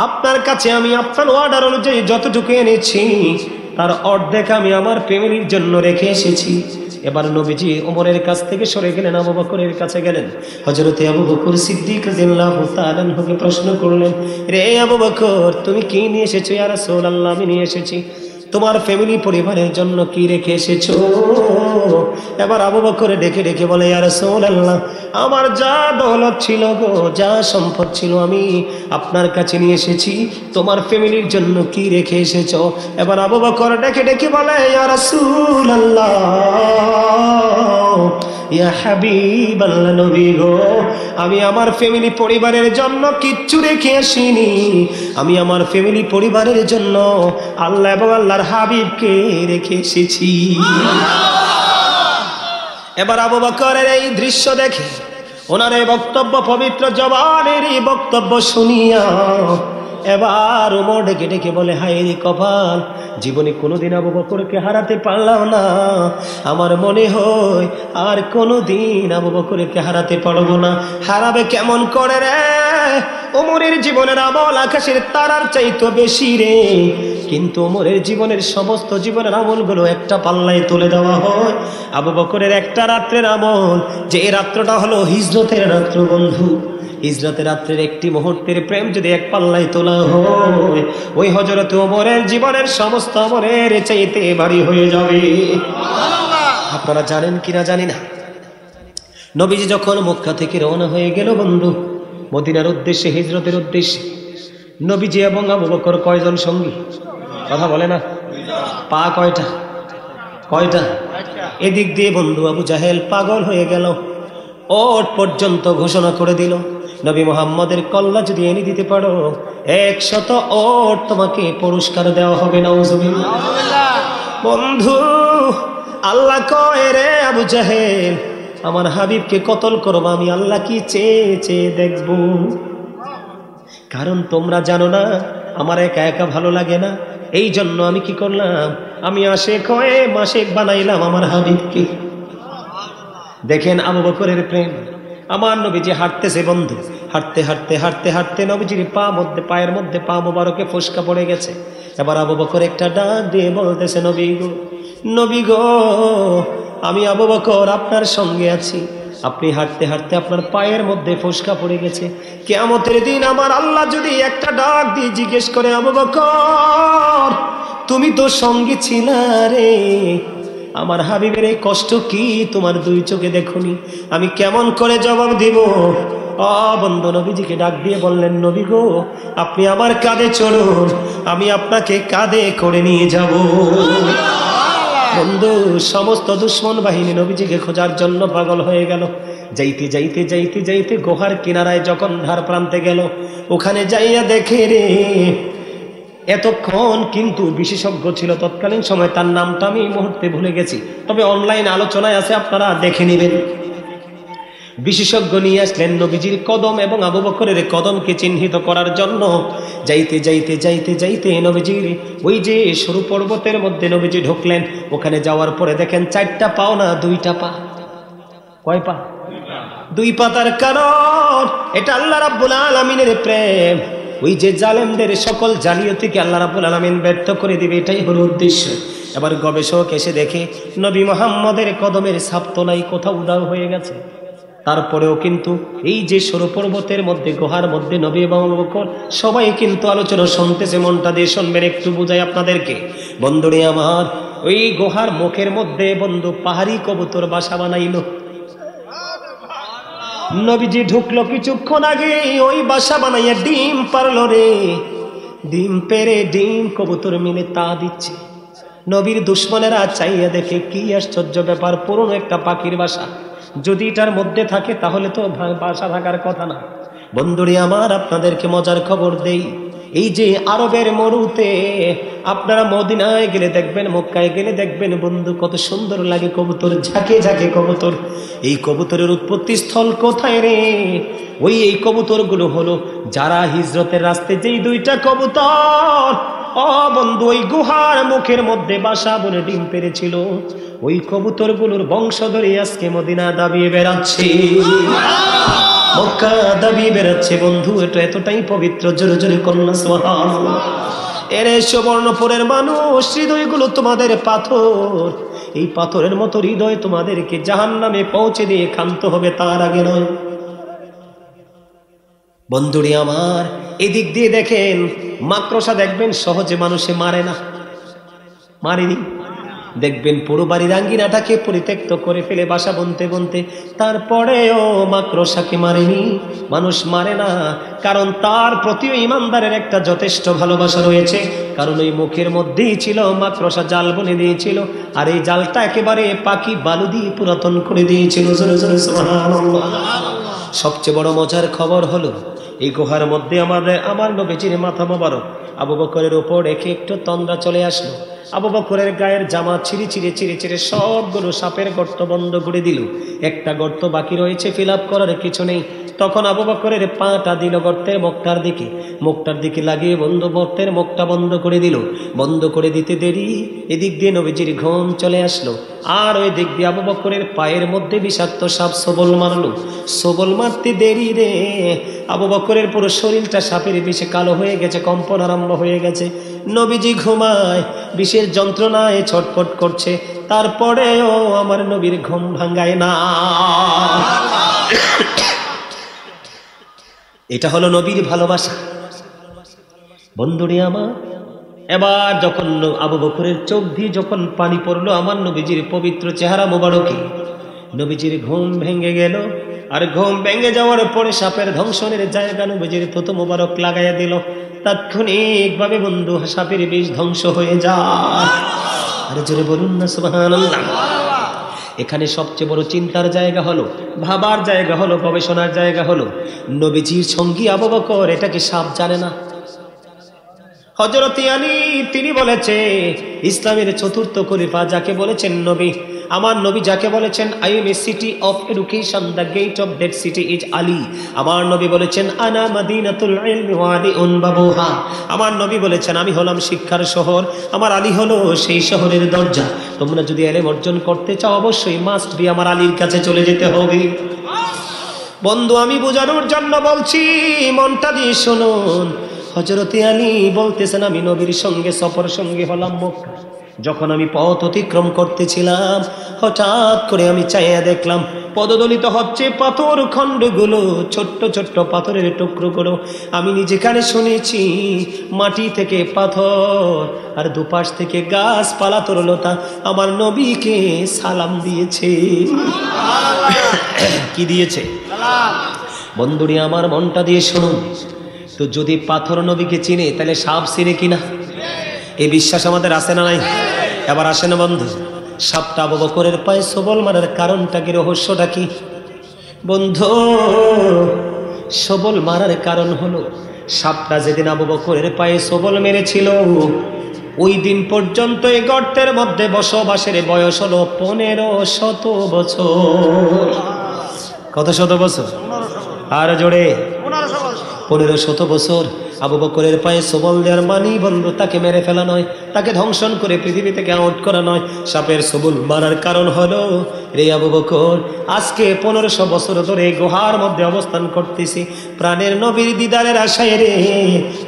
আপনার কাছে আমি আপনার অর্ডার অনুযায়ী যতটুকু এনেছি তার অর্ধেক আমি আমার ফ্যামিলির জন্য রেখে এসেছি। এবার নবীজি ওমরের কাছ থেকে সরে গেলেন, আবু বকরের কাছে গেলেন। হযরতে আবু বকর সিদ্দিক রাদিয়াল্লাহু তাআলা আনহুকে প্রশ্ন করলেন, রে আবু বকর, তুমি কি নিয়ে এসেছো? ইয়া রাসূলুল্লাহ, আমি নিয়ে এসেছি তোমার ফ্যামিলি পরিবারের জন্য কি রেখে এসেছো? এবার আবু বকর ডেকে ডেকে বলে, ইয়া রাসূলুল্লাহ, আমার যা দৌলত ছিল গো, যা সম্পদ ছিল, আমি আপনার কাছে নিয়ে এসেছি, তোমার ফ্যামিলির জন্য কি রেখে এসেছো? এবার আবু বকর ডেকে ডেকে বলে, ইয়া রাসূলুল্লাহ, ইয়া হাবিবাল্লাহ, নবী গো, আমি আমার ফ্যামিলি পরিবারের জন্য কিচ্ছু রেখে আসিনি, আমি আমার ফ্যামিলি পরিবারের জন্য আল্লাহ এবং আল্লাহর হাবিবকে রেখে এসেছি। এবার আবু বকরের এই দৃশ্য দেখে, ওনার এই বক্তব্য, পবিত্র জবানের এই বক্তব্য শুনিয়া এবার ওমর ডেকে ডেকে বলে, হায় রে কপাল, জীবনে কোনোদিন আবু বকরকে হারাতে পারলাম না, আমার মনে হয় আর কোনোদিন আবু বকরকে হারাতে পারবো না। হারাবে কেমন করে রে? ওমরের জীবনের আমল আকাশের তারার চাইতো বেশি রে, কিন্তু ওমরের জীবনের সমস্ত জীবনের আমলগুলো একটা পাল্লায় তুলে দেওয়া হয়। আবু বকরের একটা রাত্রের আমল, যে এই রাত্রটা হলো হিজরতের রাত্র বন্ধু, হিজরতের রাত্রের একটি মুহূর্তের প্রেম যদি এক পাল্লায় তোলা হয়, ওই হযরত ওমরের জীবনের সমস্ত আমলের চাইতে ভারী হয়ে যাবে। আপনারা জানেন কিনা জানি না, নবীজি যখন মক্কা থেকে রওনা হয়ে গেল বন্ধু মদিনার উদ্দেশ্যে, হিজরতের উদ্দেশ্যে, নবীজি এবং আবু বকর কয়জন সঙ্গী? কথা বলে না, পা কয়টা? কয়টা? এদিক দিয়ে বন্ধু আবু জাহেল পাগল হয়ে গেল, ওট পর্যন্ত ঘোষণা করে দিল, নবী মুহাম্মদের কল্লা যদি এনে দিতে পারো 100 ওট তোমাকে পুরস্কার দেওয়া হবে। নাউজুবিল্লাহ। বন্ধু আল্লাহ কয় রে আবু জাহেল, আমার হাবিবকে কতল করবো আমি আল্লাহ কি চেয়ে চেয়ে দেখব, কারণ তোমরা জানো না আমার একা একা ভালো লাগে না, এই জন্য আমি কি করলাম, আমি আশেক হয়ে মাশেক বানাইলাম আমার হাবিবকে। দেখেন আবু বকরের প্রেম। আমার নবীজি হাঁটতেছে বন্ধু, হাঁটতে হাঁটতে হাঁটতে হাঁটতে নবীজির পায়ের মধ্যে পা মোবারকে ফোসকা পড়ে গেছে। এবার আবু বকর একটা ডাক দিয়ে বলতেছে, নবী গো, নবী গো, আমি আবু বকর আপনার সঙ্গে আছি। আপনি হাঁটতে হাঁটতে আপনার পায়ের মধ্যে ফোসকা পড়ে গেছে, কিয়ামতের দিন আমার আল্লাহ যদি একটা ডাক দিয়ে জিজ্ঞেস করে, আবু বকর তুমি তো সঙ্গে ছিলা রে, আমার হাবিবের এই কষ্ট কি তোমার দুই চোখে দেখোনি, আমি কেমন করে জবাব দিব? বন্ধু নবীজিকে ডাক দিয়ে বললেন, নবী গো আপনি আমার কাঁধে চড়ুন, আমি আপনাকে কাঁধে করে নিয়ে যাব। বন্ধু সমস্ত দুশ্মন বাহিনী নবীজিকে খোঁজার জন্য পাগল হয়ে গেল। যাইতে যাইতে যাইতে যাইতে গুহার কিনারায় যখন ধার প্রান্তে গেল, ওখানে যাইয়া দেখে রে, এতক্ষণ কিন্তু বিশেষজ্ঞ ছিল তৎকালীন সময়, তার নামটা আমি এই মুহূর্তে ভুলে গেছি, তবে অনলাইন আলোচনায় আছে, আপনারা দেখে নেবেন। বিশেষজ্ঞ নিয়ে আসলেন নবীজির কদম এবং আবু বকরের কদমকে চিহ্নিত করার জন্য। যাইতে যাইতে যাইতে যাইতে নবীজির ওই যে সরু পর্বতের মধ্যে নবীজি ঢুকলেন। ওখানে যাওয়ার পরে দেখেন 4টা পাও না 2টা পা। কয় পা? 2 পা। তার কারণ এটা আল্লাহ রাব্বুল আলামিনের প্রেম। ওই যে জালেমদের সকল জালিয়াতিকে আল্লাহ রাব্বুল আলামিন ব্যর্থ করে দিবে, এটাই হলো উদ্দেশ্য। এবার গবেষক এসে দেখে নবী মুহাম্মদের কদমের ছাপ তো নাই, কোথাও উধাও হয়ে গেছে। তারপরেও কিন্তু এই যে সরু পর্বতের মধ্যে গুহার মধ্যে নবী এবং আবু বকর সবাই কিন্তু আলোচনা শুনতেছে। মনটা দিয়ে শুনবেন, একটু বুঝাই আপনাদেরকে। বন্ধুরে আমার, ওই গুহার মুখের মধ্যে বন্ধু পাহাড়ি কবুতর বাসা বানাইল। নবীজি ঢুকলো কিছুক্ষণ আগে, ওই বাসা বানাইয়া ডিম পারল রে। ডিম পেরে ডিম কবুতর মিলে তা দিচ্ছে। নবীর দুশ্মনেরা চাইয়া দেখে কি আশ্চর্য ব্যাপার, পুরনো একটা পাখির বাসা, যদি এটার মধ্যে থাকে তাহলে তো বাসা থাকার কথা না। বন্ধুরে আমার, আপনাদেরকে মজার খবর দেই, এই যে আরবের মরুতে আপনারা মদিনায় গেলে দেখবেন, মক্কায় গেলে দেখবেন বন্ধু কত সুন্দর লাগে কবুতর, ঝাঁকে ঝাঁকে কবুতর। এই কবুতরের উৎপত্তি স্থল কোথায় রে? ওই এই কবুতরগুলো হলো যারা হিজরতের রাস্তায় যেই 2টা কবুতর বন্ধু ওই গুহার মুখের মধ্যে বাসা বলে ডিম পেরেছিল, ওই কবুতরগুলোর বংশধরে আজকে মদিনা দাবিয়ে বেড়াচ্ছে, মক্কা দাবিয়ে বেড়াচ্ছে। বন্ধু এটা এতটাই পবিত্র, জোরে জোরে কন্যা সুবহানাল্লাহ। এরে সুবর্ণপুরের মানুষ, হৃদয়গুলো তোমাদের পাথর, এই পাথরের মতো হৃদয় তোমাদেরকে জাহান্নামে পৌঁছে দিয়ে ক্ষান্ত হবে, তার আগে নয়। বন্ধুরে আমার, এদিক দিয়ে দেখেন মাকড়সা দেখবেন সহজে মানুষে মারে না, মারেনি। দেখবেন পুরো বাড়ির আঙ্গিনাটাকে পরিত্যক্ত করে ফেলে বাসা বনতে বনতে, তারপরেও মাকড়সাকে মারেনি, মানুষ মারে না। কারণ তার প্রতি ইমানদারের একটা যথেষ্ট ভালোবাসা রয়েছে, কারণ ওই মুখের মধ্যেই ছিল মাকড়সা জাল বনে দিয়েছিল, আর এই জালটা একেবারে পাখি বালু দিয়ে পুরাতন করে দিয়েছিল। জোরে জোরে সুবহানাল্লাহ। সবচেয়ে বড় মজার খবর হলো, এই গুহার মধ্যে আমার নবীজির মাথা মোবারক আবু বকরের উপর রেখে একটু তন্দ্রা চলে আসলো। আবু বকরের গায়ের জামা ছিঁড়ে ছিঁড়ে ছিঁড়ে ছিঁড়ে সবগুলো সাপের গর্ত বন্ধ করে দিল। একটা গর্ত বাকি রয়েছে, ফিল আপ করার কিছু নেই। তখন আবু বকরের পাটা দিল গর্তের মুখটার দিকে লাগিয়ে গর্তের মুখটা বন্ধ করে দিল। বন্ধ করে দিতে দেরি, এদিক দিয়ে নবীজির ঘুম চলে আসলো, আর ওই দিক দিয়ে আবু বকরের পায়ের মধ্যে বিষাক্ত সাপ সবল মারলো। সবল মারতে দেরি রে, আবু বকরের পুরো শরীরটা সাপের বিষে কালো হয়ে গেছে, কম্পন আরম্ভ হয়ে গেছে। নবীজি ঘুমায়, বিষের যন্ত্রণায় ছটফট করছে, তারপরেও আমার নবীর ঘুম ভাঙায় না। এটা হলো নবীর ভালোবাসা। বন্ধুরে আমার, এবার যখন আবু বকরের চোখ দিয়ে যখন পানি পড়লো আমার নবীজির পবিত্র চেহারা মোবারকে, নবীজির ঘুম ভেঙে গেল। আর ঘুম ভেঙে যাওয়ার পরে সাপের ধ্বংসনের জায়গা নবীজির থুতু মোবারক লাগাইয়া দিল। তাৎক্ষণিকভাবে বন্ধু সাপের বিষ ধ্বংস হয়ে যায়। আরে জোরে বলুন না সুবহানাল্লাহ। এখানে সবচেয়ে বড় চিন্তার জায়গা হলো, ভাবার জায়গা হলো, গবেষণার জায়গা হলো, নবীজির সঙ্গী আবু বকর এটাকে সাপ জানে না। হযরত আলী তিনি বলেছে, ইসলামের চতুর্থ খলিফা যাকে বলেছেন নবী, আমার নবী যাকে বলেছেন I am a city of education, the gate of that city is Ali. আমার নবী বলেছেন আনা মাদিনাতুল ইলমি ওয়া আলিউন বাবুহা। আমার নবী বলেছেন আমি হলাম শিক্ষার শহর, আমার আলী হলো সেই শহরের দরজা। তোমরা যদি ইলম অর্জন করতে চাও অবশ্যই মাস্ট বি আমার আলীর কাছে চলে যেতে হবে। বন্ধু আমি বোঝানোর জন্য বলছি, মনটা দিয়ে শুনুন। হযরতে আলী বলতেছেন আমি নবীর সঙ্গে সফর সঙ্গী হলাম মক্কা। যখন আমি পথ অতিক্রম করতেছিলাম হঠাৎ করে আমি চাইয়া দেখলাম পদদলিত হচ্ছে পাথর খণ্ডগুলো, ছোট্ট ছোট্ট পাথরের টুকরোগুলো। আমি নিজে কানে শুনেছি মাটি থেকে পাথর আর দুপাশ থেকে গাছপালা তরলতা আমার নবীকে সালাম দিয়েছে। কি দিয়েছে? বন্ধুরি আমার মনটা দিয়ে শুনুন তো, যদি পাথর নবীকে চিনে তাহলে সাপ চিনে কিনা? এই বিশ্বাস আমাদের আছে না নাই? এবার আসে না বন্ধু, সাপটা আবু বকরের পায়ে সবল মারার কারণটা কি, রহস্যটা কি? বন্ধু সবল মারার কারণ হলো সাপটা যেদিন আবু বকরের পায়ে সবল মেরেছিল ওই দিন পর্যন্ত এই গর্তের মধ্যে বসবাসের বয়স হলো 1500 বছর। কত শত বছর? আর জোরে 1500 বছর। আবু বকরের পায়ে সবল দেওয়ার মানি বন্ধু তাকে মেরে ফেলা নয়, তাকে ধ্বংসন করে পৃথিবী থেকে আউট করা নয়। সাপের সবল মারার কারণ হলো রে আবু বকর আজকে 1500 বছর ধরে গুহার মধ্যে অবস্থান করতেছি, প্রাণের নবীর দিদারের আশায় রে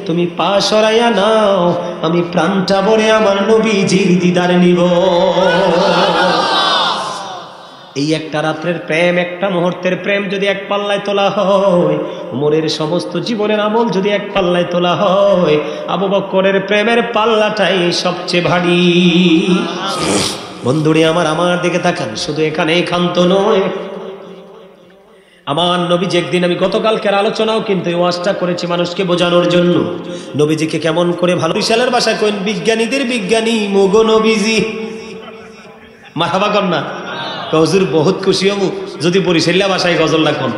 তুমি পা সরাইয়া নাও, আমি প্রাণটা ভরে আমার নবীজির দিদার নিব। এই একটা রাত্রের প্রেম, একটা মুহূর্তের প্রেম যদি এক পাল্লায় তোলা হয়, উমরের সমস্ত জীবনের আমল যদি এক পাল্লায় তোলা হয়, আবু বকরের প্রেমের পাল্লাটাই সবচেয়ে ভারী। বন্ধুরে আমার দিকে তাকান, শুধু এখানে ক্ষান্ত নয়। আমার নবীজি একদিন, আমি গতকালকের আলোচনাও কিন্তু এই ওয়াজটা করেছি মানুষকে বোঝানোর জন্য, নবীজিকে কেমন করে ভালো। বিশালের ভাষায় কইন বিজ্ঞানীদের বিজ্ঞানী মোগো নবীজি। মারহাবা কর না, হুজুর বহুত খুশি হব যদি বরিশালিয়া ভাষায় গজল রাখুন,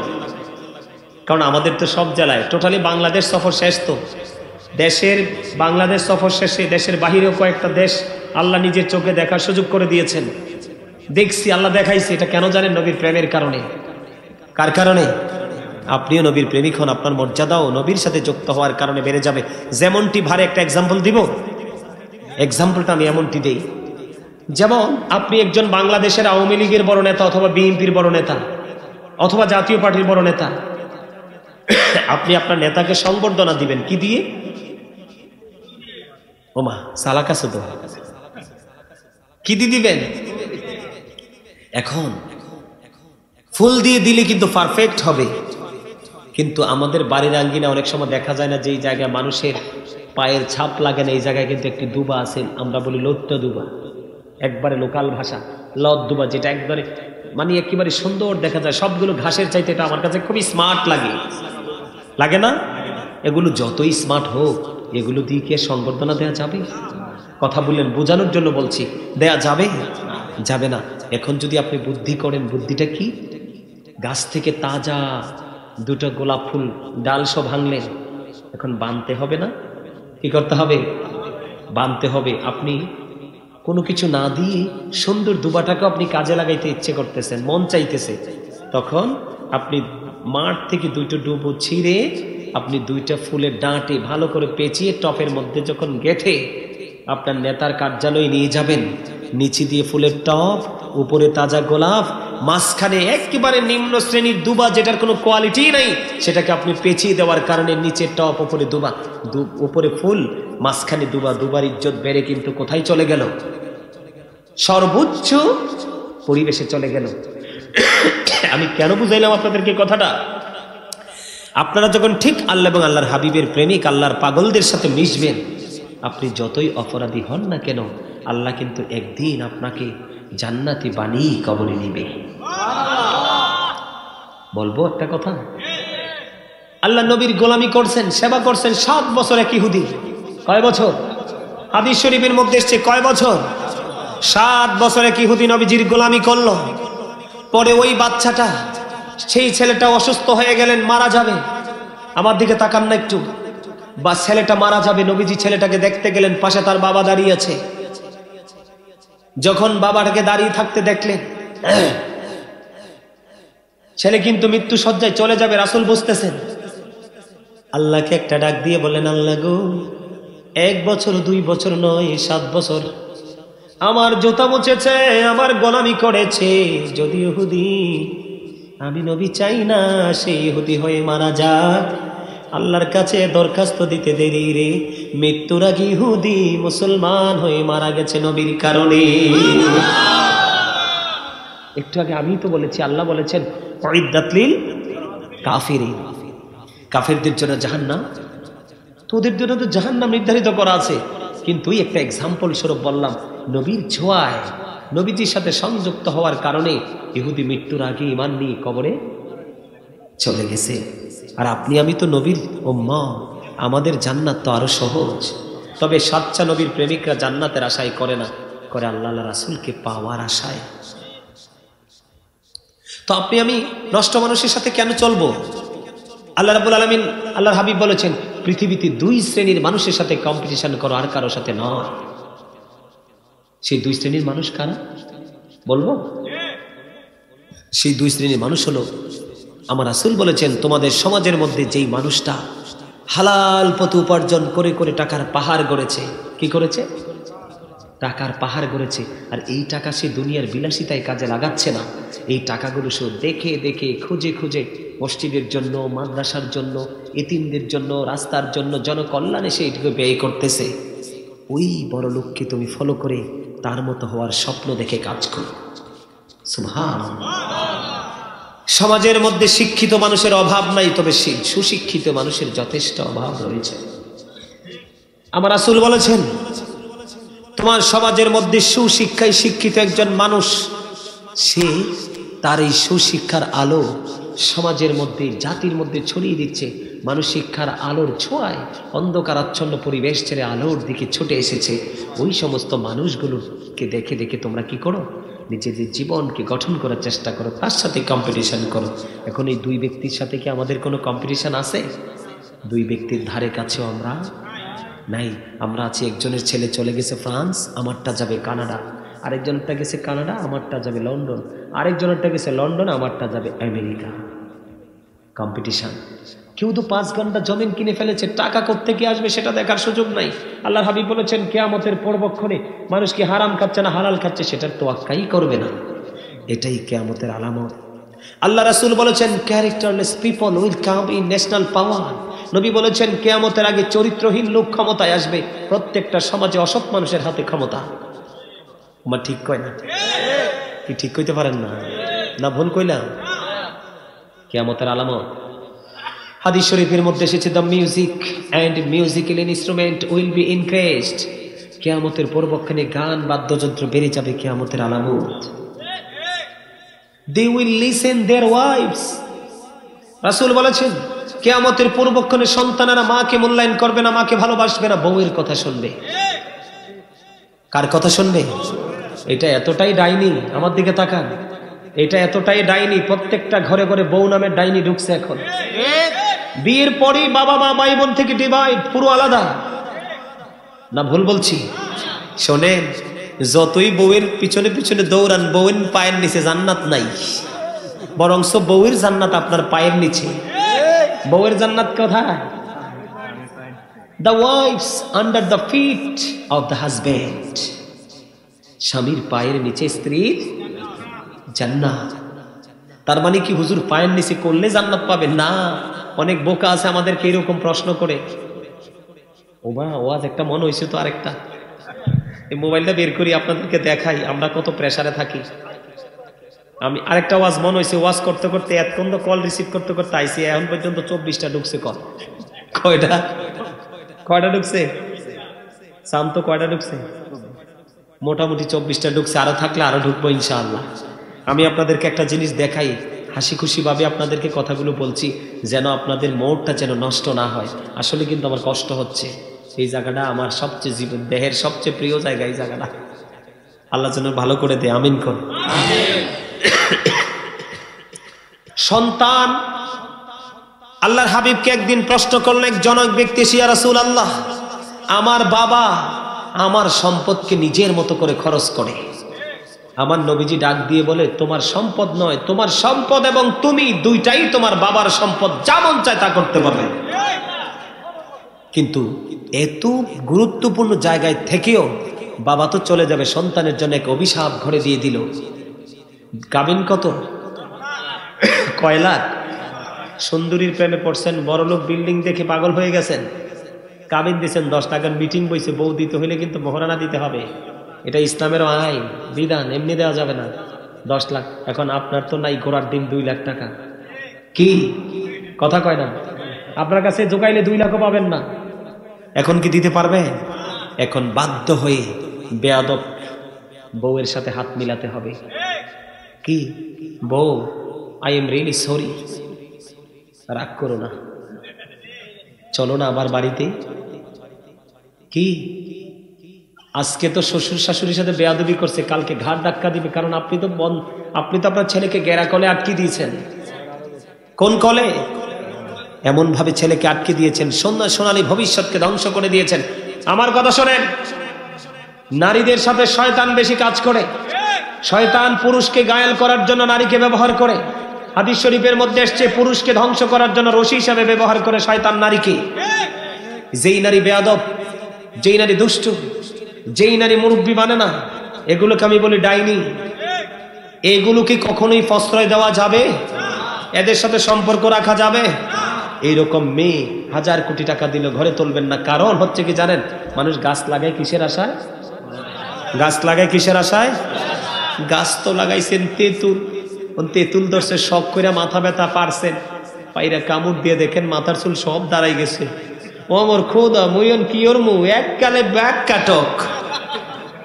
কারণ আমাদের তো সব জেলায় টোটালি বাংলাদেশ সফর শেষ। তো দেশের বাংলাদেশ সফর শেষে দেশের বাহিরেও কয়েকটা দেশ আল্লাহ নিজের চোখে দেখার সুযোগ করে দিয়েছেন। দেখছি আল্লাহ দেখাইছে, এটা কেন জানেন? নবীর প্রেমের কারণে। কার কারণে? আপনিও নবীর প্রেমিক হন, আপনার মর্যাদাও নবীর সাথে যুক্ত হওয়ার কারণে বেড়ে যাবে। যেমনটি ভারে একটা এক্সাম্পল দিব, এক্সাম্পলটা আমি এমনটি দেই, যেমন আপনি একজন বাংলাদেশের আওয়ামী লীগের বড় নেতা অথবা বিএনপির বড় নেতা অথবা জাতীয় পার্টির বড় নেতা, আপনি আপনার নেতাকে সংবর্ধনা দিবেন কি দিয়ে? ওমা সালাকা শুধু কি দিয়ে দিবেন? এখন ফুল দিয়ে দিলে কিন্তু পারফেক্ট হবে, কিন্তু আমাদের বাড়ির আঙ্গিনা অনেক সময় দেখা যায় না, যেই জায়গায় মানুষের পায়ের ছাপ লাগে না এই জায়গায় কিন্তু একটি দুবা আছে, আমরা বলি লত্য দুবা, একবারে লোকাল ভাষা লদ দুবা, যেটা একবারে মানে একেবারে সুন্দর দেখা যায়, সবগুলো ঘাসের চাইতে এটা আমার কাছে খুবই স্মার্ট লাগে, লাগে না? এগুলো যতই স্মার্ট হোক এগুলো দিয়ে কি সংবর্ধনা দেওয়া যাবে? কথা বললেন, বোঝানোর জন্য বলছি, দেয়া যাবে? যাবে না। এখন যদি আপনি বুদ্ধি করেন, বুদ্ধিটা কি? গাছ থেকে তাজা দুটো গোলাপ ফুল ডাল সব ভাঙলেন, এখন বানতে হবে না? কি করতে হবে? বানতে হবে। আপনি কোনো কিছু না দিয়ে সুন্দর দুবাটাকে আপনি কাজে লাগাইতে ইচ্ছে করতেছেন, মন চাইতেছে, তখন আপনি মাঠ থেকে দুইটা ডুবো ছিঁড়ে আপনি দুইটা ফুলের ডাঁটে ভালো করে পেঁচিয়ে টপের মধ্যে যখন গেঁথে আপনার নেতার কার্যালয়ে নিয়ে যাবেন, নিচে দিয়ে ফুলের টপ, উপরে তাজা গোলাপ, মাঝখানে একেবারে নিম্ন শ্রেণীর দুবা যেটার কোনো কোয়ালিটি নাই, সেটাকে আপনি পেঁচিয়ে দেওয়ার কারণে নিচে টপ, উপরে দুবা, উপরে ফুল, মাঝখানে দুবা। দুবার ইজ্জত বেড়ে কিন্তু কোথায় চলে গেল? সর্বোচ্চ পরিবেশে চলে গেল। আমি কেন বুঝাইলাম আপনাদেরকে কথাটা? আপনারা যখন ঠিক আল্লাহ এবং আল্লাহর হাবিবের প্রেমিক, আল্লাহর পাগলদের সাথে মিশবেন, আপনি যতই অপরাধী হন না কেন, আল্লাহ কিন্তু একদিন আপনাকে জান্নাতি বানিয়ে কবরে নিবে। বলবো একটা কথা, আল্লাহ নবীর গোলামি করছেন, সেবা করছেন 7 বছর এক ইহুদি। কয় বছর? হাদিস শরীফের মধ্যে এসছে কয় বছর? 7 বছর এক ইহুদি নবীজির গোলামি করলো। পরে ওই বাচ্চাটা, সেই ছেলেটা অসুস্থ হয়ে গেলেন, মারা যাবে। আমার দিকে তাকান না একটু। বা ছেলেটা মারা যাবে, নবীজি ছেলেটাকে দেখতে গেলেন, পাশে তার বাবা দাঁড়িয়ে আছে। যখন বাবাটাকে দাঁড়িয়ে থাকতে দেখলেন, ছেলে কিন্তু মৃত্যু শয্যায় চলে যাবে, রাসূল বুঝতেছেন। আল্লাহকে একটা ডাক দিয়ে বলেন, আল্লাহ গো, 1 বছর 2 বছর নয়, 7 বছর আমার জুতা মুছেছে, আমার গোলামি করেছে। যদি ইহুদি, আমি নবী চাই না সেই ইহুদি হয়ে মারা যাক। আল্লাহর কাছে দরখাস্ত দিতে দেরি রে, মৃত্যুর আগে ইহুদি মুসলমান হয়ে মারা গেছে নবীর কারণে। একটু আগে আমি তো বলেছি, আল্লাহ বলেছেন উইদ্দাত লিল কাফিরিন, কাফেরদের জন্য জাহান্নাম। তোদের জন্য তো জাহান্নাম নির্ধারিত করা আছে, কিন্তু ওই একটা এক্সাম্পল স্বরূপ বললাম, নবীর ছোঁয়ায়, নবীজির সাথে সংযুক্ত হওয়ার কারণে ইহুদি মৃত্যুর আগে ঈমান নিয়ে কবরে চলে গেছে। আর আপনি আমি তো নবীর উম্মত, আমাদের জান্নাত তো আরো সহজ। তবে সাচ্চা নবীর প্রেমিকরা জান্নাতের আশায় করে না, করে আল্লাহ রাসূলকে পাওয়ার আশায়। তো আপনি আমি নষ্ট মানুষের সাথে কেন চলবো? আল্লাহ রাব্বুল আলামিন, আল্লাহর হাবিব বলেছেন, পৃথিবীতে 2 শ্রেণীর মানুষের সাথে কম্পিটিশন করো, আর কারোর সাথে নয়। সেই 2 শ্রেণীর মানুষ কারা বলবো? সেই 2 শ্রেণীর মানুষ হলো, আমার রাসূল বলেছেন, তোমাদের সমাজের মধ্যে যেই মানুষটা হালাল পথে উপার্জন করে করে টাকার পাহাড় গড়েছে। কি করেছে? টাকার পাহাড় গড়েছে। আর এই টাকা সে দুনিয়ার বিলাসিতায় কাজে লাগাচ্ছে না, এই টাকাগুলো সে দেখে দেখে খুঁজে খুঁজে মসজিদের জন্য, মাদ্রাসার জন্য, এতিমদের জন্য, রাস্তার জন্য, জনকল্যাণে সে এটুকু ব্যয় করতেছে। ওই বড় লোককে তুমি ফলো করে তার মতো হওয়ার স্বপ্ন দেখে কাজ করো। সুবহানাল্লাহ। সমাজের মধ্যে শিক্ষিত মানুষের অভাব নাই, তবে সুশিক্ষিত মানুষের যথেষ্ট অভাব রয়েছে। আমার রাসূল বলেছেন, তোমার সমাজের মধ্যে সুশিক্ষায় শিক্ষিত একজন মানুষ, সে তার এই সুশিক্ষার আলো সমাজের মধ্যে, জাতির মধ্যে ছড়িয়ে দিচ্ছে। মানুষ শিক্ষার আলোর ছোঁয়ায় অন্ধকারাচ্ছন্ন পরিবেশ ছেড়ে আলোর দিকে ছুটে এসেছে। ওই সমস্ত মানুষগুলোকে দেখে দেখে তোমরা কি করো? নিজেদের জীবনকে গঠন করার চেষ্টা করো, তার সাথে কম্পিটিশন করো। এখন এই 2 ব্যক্তির সাথে কি আমাদের কোনো কম্পিটিশন আছে? 2 ব্যক্তির ধারে কাছেও আমরা নাই। আমরা আছি, একজনের ছেলে চলে গেছে ফ্রান্স, আমারটা যাবে কানাডা। আরেকজনেরটা গেছে কানাডা, আমারটা যাবে লন্ডন। আরেকজনেরটা গেছে লন্ডন, আমারটা যাবে আমেরিকা। কম্পিটিশন। কেউ তো 5 ঘন্টা জমিন কিনে ফেলেছে, টাকা কোত্থেকে আসবে সেটা দেখার সুযোগ নাই। আল্লাহর হাবিব বলেছেন, কিয়ামতের পূর্বক্ষণে মানুষ কি হারাম খাচ্ছে না হালাল খাচ্ছে সেটার তোয়াক্কাই করবে না। এটাই কিয়ামতের আলামত। আল্লাহ রাসূল বলেছেন, characterless people will come in national power. নবী বলেছেন, কিয়ামতের আগে চরিত্রহীন লোক ক্ষমতায় আসবে। প্রত্যেকটা সমাজে অসৎ মানুষের হাতে ক্ষমতা। আমার ঠিক কয় না? কি ঠিক কইতে পারেন না? না ভুল কইলাম? কিয়ামতের আলামত। হাদিস শরীফের মধ্যে এসেছে, the music and musical instrument will be increased. কিয়ামতের পূর্বক্ষণে গান বাদ্যযন্ত্র বেড়ে যাবে, কিয়ামতের আলামত। They will listen their wives. রাসূল বলেছেন, কিয়ামতের পূর্বক্ষণে সন্তানেরা মাকে মূল্যায়ন করবে না, মাকে ভালোবাসবে না, বউয়ের কথা শুনবে। কার কথা শুনবে? এটা এতটাই ডাইনি, আমার দিকে তাকান, এটা এতটাই ডাইনি, প্রত্যেকটা ঘরে ঘরে বউ নামের ডাইনি ঢুকছে এখন। বিয়ের পরই বাবা মা ভাই বোন থেকে ডিভাইড, পুরো আলাদা। না ভুল বলছি? শোনেন, যতই বউয়ের পিছনে পিছনে দৌড়ান, বউয়ের পায়ের নিচে জান্নাত নাই, বরংস বউয়ের জান্নাত আপনার পায়ের নিচে। বউয়ের জান্নাত কোথায়? The wives under the feet of the husband. স্বামীর পায়ের নিচে স্ত্রীর জান্নাত। তার মানে কি হুজুর পায়ের নিচে করলে জান্নাত পাবে? না। অনেক বোকা আছে আমাদেরকে এরকম প্রশ্ন করে, ওবা ওয়াজ একটা মনে হয়েছে তো আরেকটা। এই মোবাইলটা বের করি আপনাদেরকে দেখাই আমরা কত প্রেসারে থাকি। আমি আরেকটা ওয়াজ মনে হয়েছে, ওয়াজ করতে করতে এতক্ষণ তো কল রিসিভ করতে করতে আইসি, এখন পর্যন্ত 24টা ঢুকছে কল। কয়টা ঢুকছে? শান্ত কয়টা ঢুকছে? মোটামুটি 24টা ঢুকছে, আরো থাকলে আরো ঢুকবো ইনশাআল্লাহ। আমি আপনাদেরকে একটা জিনিস দেখাই, হাসি খুশি ভাবে আপনাদেরকে কথাগুলো বলছি, যেন আপনাদের মোড়টা যেন নষ্ট না হয়। আসলে কিন্তু আমার কষ্ট হচ্ছে, এই জায়গাটা আমার সবচেয়ে জীবন দেহের সবচেয়ে প্রিয় জায়গা। এই জায়গাটা আল্লাহ যেন ভালো করে দে, আমিন কর। সন্তান, আল্লাহর হাবিবকে একদিন প্রশ্ন করলেন এক জনক ব্যক্তি, ইয়া রাসূলুল্লাহ, আমার বাবা আমার সম্পদকে নিজের মতো করে খরচ করে। আমার নবীজি ডাক দিয়ে বলে, তোমার সম্পদ নয়, তোমার সম্পদ এবং তুমি দুইটাই তোমার বাবার সম্পদ, যা মন চায় তা করতে পারবে। কিন্তু এত গুরুত্বপূর্ণ জায়গায় থেকেও বাবা তো চলে যাবে, সন্তানের জন্য এক অভিশাপ ঘরে দিয়ে দিল। কাবিন কত? কয় লাখ? সুন্দরীর প্রেমে পড়ছেন, বড়লোক বিল্ডিং দেখে পাগল হয়ে গেছেন, কাবিন দিচ্ছেন 10 টাকার মিটিং বইছে, বউ দিতে হইলে কিন্তু মহারানা দিতে হবে, এটা ইসলামের আইন বিধান, এমনি দেওয়া যাবে না। 10 লাখ। এখন আপনার তো নাই ঘোড়ার ডিম 2 লাখ টাকা, কি কথা কয় না? আপনার কাছে জোগাইলে 2 লাখও পাবেন না। এখন কি দিতে পারবে? এখন বাধ্য হয়ে বেয়াদব বউয়ের সাথে হাত মিলাতে হবে। কি বউ, আই এম রিয়েলি সরি, রাগ করো না, চলো না আবার বাড়িতে। কি আজকে তো শ্বশুর শাশুড়ির সাথে বেয়াদবি করছে, কালকে ঘাট ধাক্কা দিবে, কারণ আপনি তো আপনার ছেলেকে গেরা কলে আটকে দিয়েছেন। কোন কলে? এমন ভাবে ছেলেকে আটকে দিয়েছেন, সোনালী ভবিষ্যৎকে ধ্বংস করে দিয়েছেন। আমার কথা শোনেন, নারীদের সাথে শয়তান বেশি কাজ করে। শয়তান পুরুষকে গায়েল করার জন্য নারীকে ব্যবহার করে। হাদিস শরীফের মধ্যে এসেছে, পুরুষকে ধ্বংস করার জন্য রশি হিসাবে ব্যবহার করে শয়তান নারীকে। যেই নারী বেয়াদব, যেই নারী দুষ্টু, যেই নারী মুরব্বী মানে না, এগুলোকে আমি বলি ডাইনি। এগুলোকে কখনোই প্রশ্রয় দেওয়া যাবে? এদের সাথে সম্পর্ক রাখা যাবে? এইরকম মেয়ে 1000 কোটি টাকা দিলে ঘরে তুলবেন না। কারণ হচ্ছে কি জানেন, মানুষ গাছ লাগায় কিসের আশায়? গাছ লাগায় কিসের আশায়? গাছ তো লাগাইছেন তেঁতুল, তেঁতুল ধরছে শখ করে, মাথা ব্যথা পারছেন, পাইরা কামড় দিয়ে দেখেন মাথার চুল সব দাঁড়াই গেছে। ও মোর খোদা, মুয়ন কি ওর মু এককালে ব্যাগ কাটক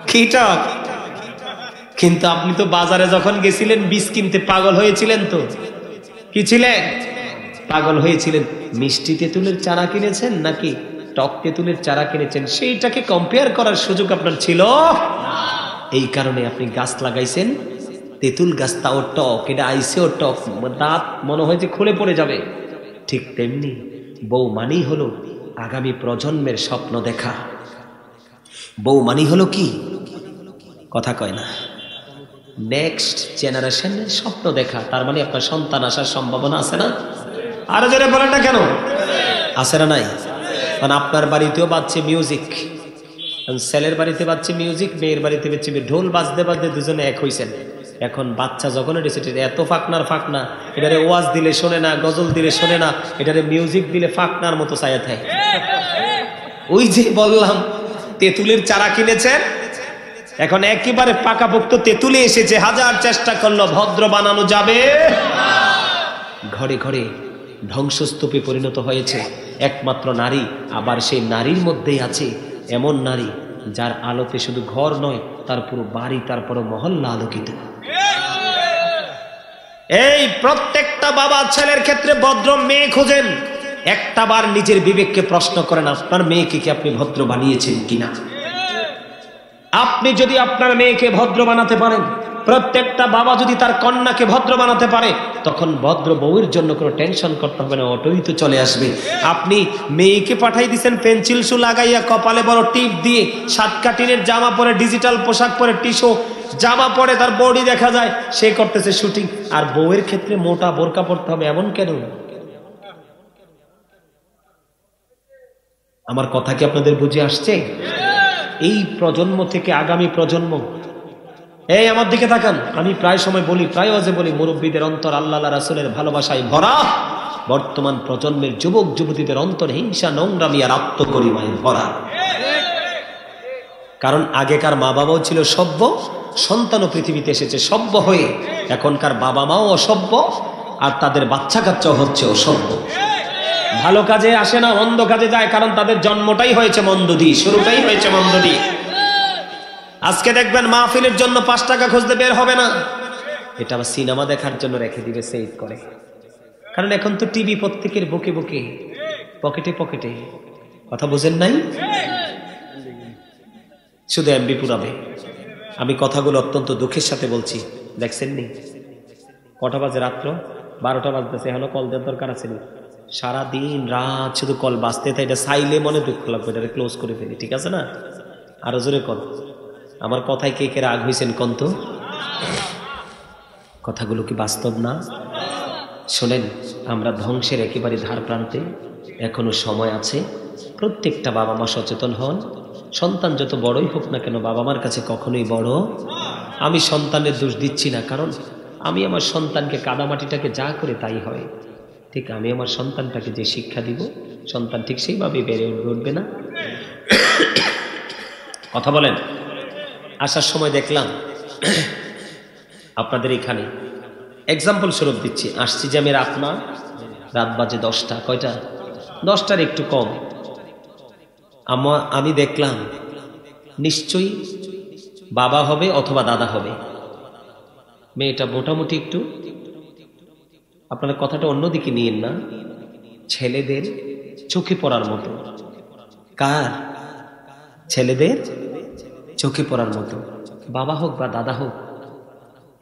খিটক। কিন্তু আপনি তো বাজারে যখন গেছিলেন বীজ কিনতে পাগল হয়েছিলেন, তো কি ছিলেন? পাগল হয়েছিলেন। মিষ্টি তেঁতুলের চারা কিনেছেন নাকি টক তেঁতুলের চারা কিনেছেন, সেইটাকে কম্পেয়ার করার সুযোগ আপনার ছিল। এই কারণে আপনি গাছ লাগাইছেন, তেঁতুল গাছ, তাও টক, এটা আইসেও টক, দাঁত মনে হয় যে খুলে পড়ে যাবে। ঠিক তেমনি বউ মানেই হলো আগামী প্রজন্মের স্বপ্ন দেখা। বউ মানেই হলো কি, কথা কয় না, নেক্সট জেনারেশনের স্বপ্ন দেখা। তার মানে আপনার সন্তান আসার সম্ভাবনা আছে না? আরো জোরে বলেন না কেন? আছে না নাই? কারণ আপনার বাড়িতেও বাজছে মিউজিক, ছেলের বাড়িতে বাজছে মিউজিক, মেয়ের বাড়িতে বাজছে ঢোল, বাজতে বাজতে দুজনে এক হইছেন। এখন বাচ্চা যখন এত ফাকনার ফাকনা, এটারে ওয়াজ দিলে শোনে না, গজল দিলে শোনে না, এটারে মিউজিক দিলে ফাকনার মতো ছায়া থাকে। ওই যে বললাম তেঁতুলের চারা কিনেছেন, এখন একেবারে পাকাপোক্ত তেঁতুলে এসেছে, 1000 চেষ্টা করলো ভদ্র বানানো যাবে। ঘরে ঘরে ধ্বংসস্তূপে পরিণত হয়েছে একমাত্র নারী। আবার সেই নারীর মধ্যেই আছে এমন নারী যার আলোতে শুধু ঘর নয়, তার পুরো বাড়ি, তারপরে মহল্লা আলোকিত। এই প্রত্যেকটা বাবা ছেলের ক্ষেত্রে ভদ্র মেয়ে খোঁজেন। একটা বার নিজের বিবেককে প্রশ্ন করেন, আপনার মেয়েকে কি আপনি ভদ্র বানিয়েছেন কিনা? আপনি যদি আপনার মেয়েকে ভদ্র বানাতে পারেন, প্রত্যেকটা বাবা যদি তার কন্যাকে ভদ্র বানাতে পারে, তখন ভদ্র বউয়ের জন্য কোনো টেনশন করতে হবে না, অটোই তো চলে আসবে। আপনি মেয়েকে পাঠাই দিচ্ছেন পেন্সিল শু লাগাইয়া, কপালে বড় টিপ দিয়ে, 7 কাটিনের জামা পরে, ডিজিটাল পোশাক পরে, টিশো জামা পরে, তার বডি দেখা যায়, সে করতেছে শুটিং। আর বউয়ের ক্ষেত্রে মোটা বোরকা পরতে হবে, এমন কেন? আমার কথা কি আপনাদের বুঝে আসছে? এই প্রজন্ম থেকে আগামী প্রজন্ম, এই আমার দিকে তাকান। আমি প্রায় সময় বলি, প্রায় ওয়াজে বলি, মুরব্বীদের অন্তর আল্লাহ রাসূলের ভালোবাসায় ভরা। বর্তমান প্রজন্মের যুবক যুবতীদের অন্তর হিংসা, নোংরামি আর আত্মগরিমায় ভরা। কারণ আগেকার মা বাবাও ছিল সভ্য, সন্তানও পৃথিবীতে এসেছে সভ্য হয়ে। এখনকার বাবা মাও অসভ্য, আর তাদের বাচ্চা কাচ্চাও হচ্ছে অসভ্য। ভালো কাজে আসে না, মন্দ কাজে যায়, কারণ তাদের জন্মটাই হয়েছে মন্দ দিয়ে, শুরুটাই হয়েছে মন্দ দিয়ে। আজকে দেখবেন মাহফিলের জন্য 5 টাকা খুঁজতে বের হবে না, এটা আবার সিনেমা দেখার জন্য রেখে দিবে, সেভ করে। কারণ এখন তো টিভি প্রত্যেকের বুকে বুকে, পকেটে পকেটে। কথা বুঝেন নাই? শুধু এমবি পুরাবে, আমি কথাগুলো অত্যন্ত দুঃখের সাথে বলছি, দেখছেন নি কটা বাজে? রাত্র 12টা বাজতেছে, এখনো কল দেওয়ার দরকার আছে নি? সারাদিন রাত শুধু কল বাজতে থাকে, এটা চাইলে মনে দুঃখ লাগবে, এটা ক্লোজ করে ফেলি, ঠিক আছে না? আরো জোরে কল। আমার কথায় কে কে রাগ হয়েছেন কন্ত? কথাগুলো কি বাস্তব না? শোনেন, আমরা ধ্বংসের একেবারে ধার প্রান্তে, এখনো সময় আছে। প্রত্যেকটা বাবা মা সচেতন হন। সন্তান যত বড়ই হোক না কেন, বাবা মার কাছে কখনোই বড়। আমি সন্তানের দোষ দিচ্ছি না, কারণ আমি আমার সন্তানকে কাদামাটিটাকে যা করে তাই হয়, ঠিক আমি আমার সন্তানটাকে যে শিক্ষা দিব, সন্তান ঠিক সেইভাবে বেড়ে উঠবে না? কথা বলেন। আসার সময় দেখলাম আপনাদের এখানে, এক্সাম্পল স্বরূপ দিচ্ছি, আসছি যে আমি রাত বাজে 10টা, কয়টা? 10টার একটু কম। আমি দেখলাম নিশ্চয়ই বাবা হবে অথবা দাদা হবে। মেয়েটা মোটামুটি একটু, আপনারা কথাটা অন্যদিকে নিয়েন না, ছেলেদের চোখে পড়ার মতো। কার? ছেলেদের চোখে পড়ার মতো। বাবা হোক বা দাদা হোক,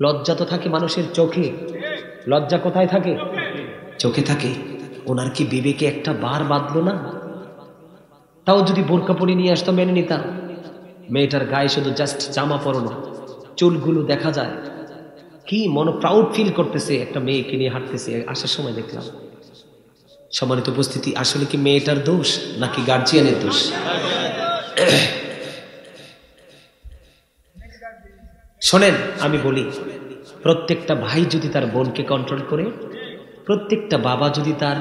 লজ্জা তো থাকে মানুষের চোখে। লজ্জা কোথায় থাকে? চোখে থাকে। ওনার কি বিবেকে একটা বার বাঁধলো না? তাও যদি বোরকা পরে নিয়ে আসতো মেনে নিতাম। মেয়েটার গায়ে শুধু জাস্ট জামা পরানো, চুলগুলো দেখা যায়, কি মনে প্রাউড ফিল করতেছে, একটা মেয়েকে নিয়ে হাঁটতেছে। আসার সময় দেখলাম। সম্মানিত উপস্থিতি, আসলে কি মেয়েটার দোষ নাকি গার্জিয়ানের দোষ? শোনেন, আমি বলি, প্রত্যেকটা ভাই যদি তার বোনকে কন্ট্রোল করে, প্রত্যেকটা বাবা যদি তার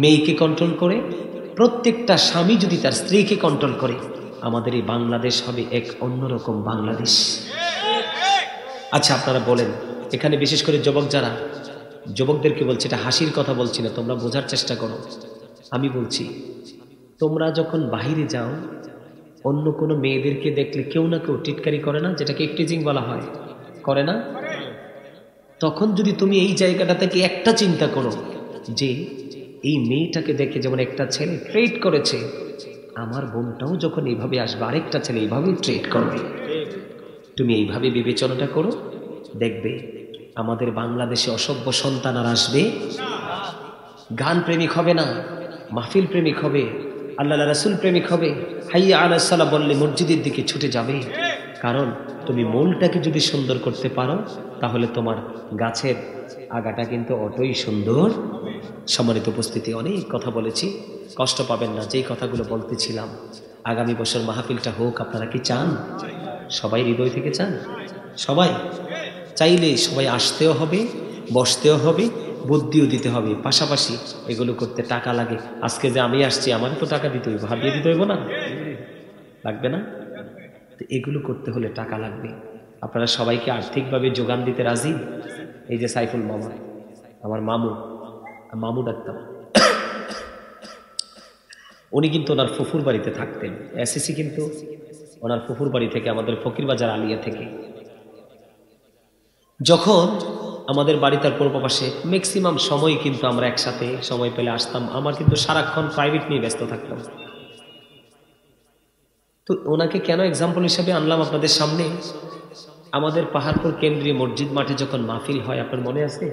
মেয়েকে কন্ট্রোল করে, প্রত্যেকটা স্বামী যদি তার স্ত্রীকে কন্ট্রোল করে, আমাদের এই বাংলাদেশ হবে এক অন্যরকম বাংলাদেশ। আচ্ছা, আপনারা বলেন, এখানে বিশেষ করে যুবক যারা, যুবকদেরকে বলছি, এটা হাসির কথা বলছি না, তোমরা বোঝার চেষ্টা করো। আমি বলছি, তোমরা যখন বাহিরে যাও, অন্য কোনো মেয়েদেরকে দেখলে কেউ না কেউ টিটকারি করে না, যেটাকে টিজিং বলা হয়, করে না? তখন যদি তুমি এই জায়গাটা থেকে একটা চিন্তা করো যে এই মেয়েটাকে দেখে যেমন একটা ছেলে ট্রিট করেছে, আমার বোনটাও যখন এইভাবে আসবে আরেকটা ছেলে এইভাবেই ট্রিট করবে। তুমি এইভাবে বিবেচনাটা করো, দেখবে আমাদের বাংলাদেশে অসভ্য সন্তান আর আসবে। গান প্রেমিক হবে না, মাহফিল প্রেমিক হবে, আল্লাহ রাসূল প্রেমিক হবে, হাইয়া আলাস সালাহ বললে মসজিদের দিকে ছুটে যাবে। কারণ তুমি মূলটাকে যদি সুন্দর করতে পারো, তাহলে তোমার গাছের আগাটা কিন্তু অতই সুন্দর। সম্মানিত উপস্থিতি, অনেক কথা বলেছি, কষ্ট পাবেন না। যেই কথাগুলো বলতেছিলাম, আগামী বছর মাহফিলটা হোক, আপনারা কি চান? সবাই হৃদয় থেকে চান? সবাই চাইলে সবাই আসতেও হবে, বসতেও হবে, বুদ্ধিও দিতে হবে। পাশাপাশি এগুলো করতে টাকা লাগে। আজকে যে আমি আসছি, আমার তো টাকা দিতে হইব, হাত দিয়ে দিতে হইব না? লাগবে না? তো এগুলো করতে হলে টাকা লাগবে। আপনারা সবাইকে আর্থিকভাবে যোগান দিতে রাজি? এই যে সাইফুল মামা, আমার মামু ডাকতাম, উনি কিন্তু ওনার ফুফুর বাড়িতে থাকতেন। এসএসসি কিন্তু ওনার ফুফুর বাড়ি থেকে, আমাদের ফকিরবাজার আলিয়া থেকে। যখন আমাদের বাড়ি তার পূর্ব পাশে, ম্যাক্সিমাম সময় কিন্তু আমরা একসাথে সময় পেলে আসতাম। আমার কিন্তু সারাক্ষণ প্রাইভেট নিয়ে ব্যস্ত থাকতাম। তো ওনাকে কেন এক্সাম্পল হিসেবে আনলাম আপনাদের সামনে? আমাদের পাহাড়পুর কেন্দ্রীয় মসজিদ মাঠে যখন মাহফিল হয়, আপনার মনে আছে?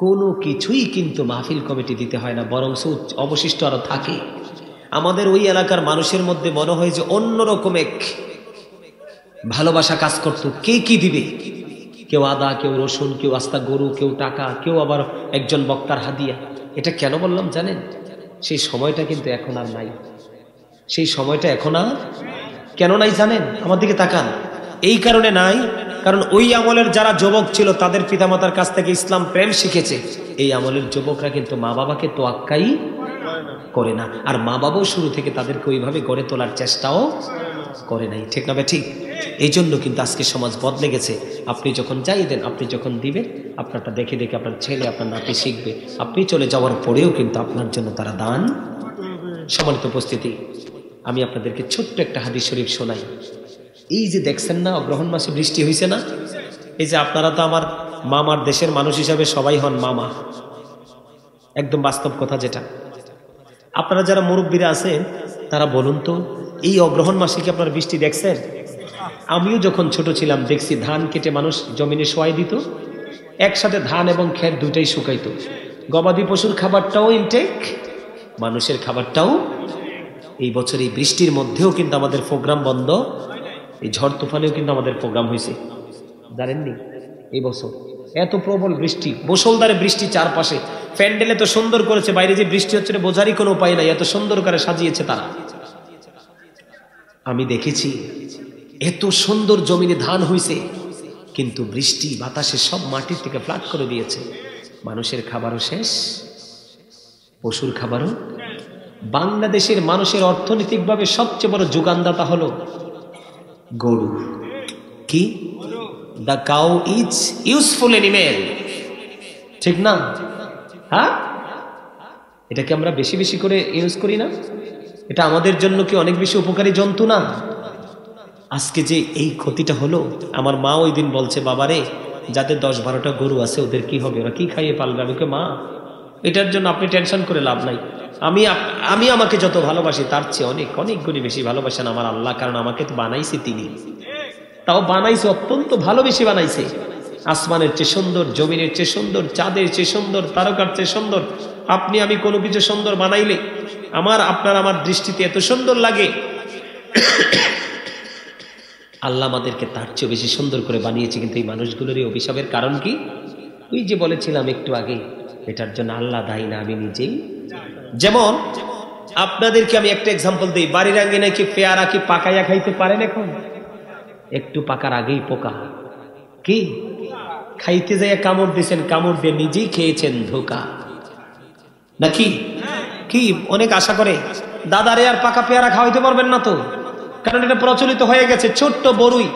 কোনো কিছুই কিন্তু মাহফিল কমিটি দিতে হয় না, বরং অবশিষ্ট আরো থাকে। আমাদের ওই এলাকার মানুষের মধ্যে মনে হয় যে অন্যরকম এক ভালোবাসা কাজ করত। কে কি দিবে? কেউ আদা, কেউ রসুন, কেউ আস্তা গরু, কেউ টাকা, কেউ আবার একজন বক্তার হাদিয়া। এটা কেন বললাম জানেন? সেই সময়টা কিন্তু এখন আর নাই। সেই সময়টা এখন আর কেন নাই জানেন? আমার দিকে তাকান। এই কারণে নাই, কারণ ওই আমলের যারা যুবক ছিল, তাদের পিতামাতার কাছ থেকে ইসলাম প্রেম শিখেছে। এই আমলের যুবকরা কিন্তু মা বাবাকে তোয়াক্কাই করে না, আর মা বাবাও শুরু থেকে তাদেরকে ওইভাবে গড়ে তোলার চেষ্টাও করে নাই। ঠিক না? ঠিক। এই জন্য কিন্তু আজকে সমাজ বদলে গেছে। আপনি যখন যাই দেন, আপনি যখন দিবেন, আপনারটা দেখে দেখে আপনার ছেলে, আপনার নাতি শিখবে। আপনি চলে যাওয়ার পরেও কিন্তু আপনার জন্য তারা দান। সম্মানিত উপস্থিতি, আমি আপনাদেরকে ছোট্ট একটা হাদিস শরীফ শোনাই। এই যে দেখছেন না, অগ্রহণ মাসে বৃষ্টি হয়েছে না? এই যে আপনারা তো আমার মামার দেশের মানুষ হিসাবে সবাই হন মামা। একদম বাস্তব কথা যেটা। আপনারা যারা মুরব্বীরা আছেন, তারা বলুন তো, এই অগ্রহণ মাসে কি আপনারা বৃষ্টি দেখছেন? আমিও যখন ছোট ছিলাম দেখছি ধান কেটে মানুষ জমিনে শোয়াই দিত, একসাথে ধান এবং ক্ষেত দুটাই শুকাইতো। গবাদি পশুর খাবারটাও ইনটেক, মানুষের খাবারটাও। এই বছর এই বৃষ্টির মধ্যেও কিন্তু আমাদের প্রোগ্রাম বন্ধ, এই ঝড় তুফানেও কিন্তু আমাদের প্রোগ্রাম হয়েছে, জানেননি? এই বছর এত প্রবল বৃষ্টি, মুষলধারে বৃষ্টি চারপাশে। প্যান্ডেলে তো সুন্দর করেছে, বাইরে যে বৃষ্টি হচ্ছে বোঝারই কোনো উপায় নাই, এত সুন্দর করে সাজিয়েছে তারা। আমি দেখেছি এত সুন্দর জমিনে ধান হয়েছে, কিন্তু বৃষ্টি বাতাসে সব মাটির থেকে ফ্লাট করে দিয়েছে। মানুষের খাবারও শেষ, পশুর খাবারও। বাংলাদেশের মানুষের অর্থনৈতিকভাবে সবচেয়ে বড় যোগানদাতা হলো গরু। কি? The cow is useful animal, ঠিক না? হ্যাঁ, এটাকে আমরা বেশি বেশি করে ইউজ করি না? এটা আমাদের জন্য কি অনেক বেশি উপকারী জন্তু না? আজকে যে এই ক্ষতিটা হলো, আমার মা ওই দিন বলছে, বাবারে যাদের 10-12টা গরু আছে ওদের কি হবে, ওরা কি খাইয়ে পালবে? আমি মা, এটার জন্য আপনি টেনশন করে লাভ নাই। আমি আমাকে যত ভালোবাসি তার চেয়ে অনেক অনেক গুণে বেশি ভালোবাসেন আমার আল্লাহ, কারণ আমাকে তো বানাইছে তিনি, তাও বানাইছে অত্যন্ত ভালোবেসে বানাইছে। আসমানের চেয়ে সুন্দর, জমিনের চেয়ে সুন্দর, চাঁদের চেয়ে সুন্দর, তারকার চেয়ে সুন্দর। আপনি আমি কোনো কিছু সুন্দর বানাইলে আপনার দৃষ্টিতে এত সুন্দর লাগে, আল্লাহ আমাদেরকে তার চেয়ে বেশি সুন্দর করে বানিয়েছে। কিন্তু এই মানুষগুলোর এই অভিশাপের কারণ কি? ওই যে বলেছিলাম একটু আগে, এটার জন্য আল্লাহ দায়ী না, আমি নিজেই। যেমন আপনাদেরকে আমি একটা এক্সাম্পল দিই, বাড়ির আঙ্গিনে কি পেয়ারা কি পাকাইয়া খাইতে পারেন? এখন একটু পাকার আগেই পোকা। কি খাইতে যাইয়া কামড় দিয়েছেন, কামড় দিয়ে নিজেই খেয়েছেন ধোকা নাকি? কি অনেক আশা করে দাদারে আর পাকা পেয়ারা খাওয়াইতে পারবেন না তো, কারণ এটা প্রচলিত হয়ে গেছে। ছোট্ট বড়ুই,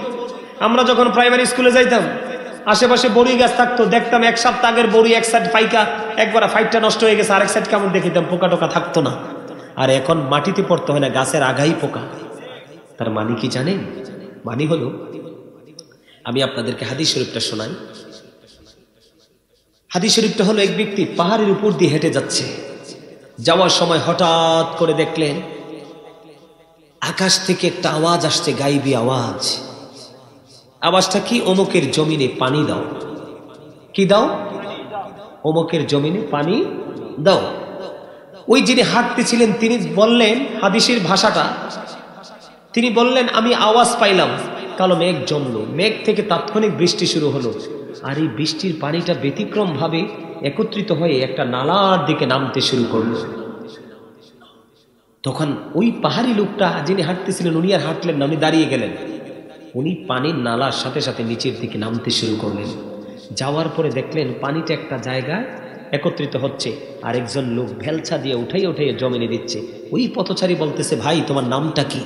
আমরা যখন প্রাইমারি স্কুলে যাইতাম আশেপাশে বড়ুই গাছ থাকতো, দেখতাম এক সপ্তাহ আগের বড়ুই এক সাইড ফাইকা, একবার ফাইটটা নষ্ট হয়ে গেছে, আরেক সাইড কামড় দেখিতাম, পোকা টোকা থাকতো না। আর এখন মাটিতে পড়তে হয় না, গাছের আগাই পোকা। তার মানে কি জানেন? মানে হলো, আমি আপনাদেরকে হাদিস শরীফটা শোনাই। হাদিস শরীফটা হলো, এক ব্যক্তি পাহাড়ের উপর দিয়ে হেঁটে যাচ্ছে, যাওয়ার সময় হঠাৎ করে দেখলেন আকাশ থেকে একটা আওয়াজ আসছে, গাইবী আওয়াজ। আওয়াজটা কি? অমুকের জমিনে পানি দাও। কি দাও? অমুকের জমিনে পানি দাও। ওই যিনি হাঁটতেছিলেন তিনি বললেন, হাদিসের ভাষাটা তিনি বললেন, আমি আওয়াজ পাইলাম, কালো মেঘ জমলো, মেঘ থেকে তাৎক্ষণিক বৃষ্টি শুরু হলো। আর এই বৃষ্টির পানিটা ব্যতিক্রম ভাবে একত্রিত হয়ে একটা নালার দিকে নামতে শুরু করলো। তখন ওই পাহাড়ি লোকটা যিনি হাঁটতেছিলেন উনি আর হাঁটলেন না, উনি দাঁড়িয়ে গেলেন। উনি পানির নালার সাথে সাথে নিচের দিকে নামতে শুরু করলেন। যাওয়ার পরে দেখলেন পানিটা একটা জায়গায় একত্রিত হচ্ছে, আর একজন লোক ভেলছা দিয়ে উঠাইয়ে উঠাইয়ে জমিনে দিচ্ছে। ওই পথচারী বলতেছে, ভাই তোমার নামটা কি?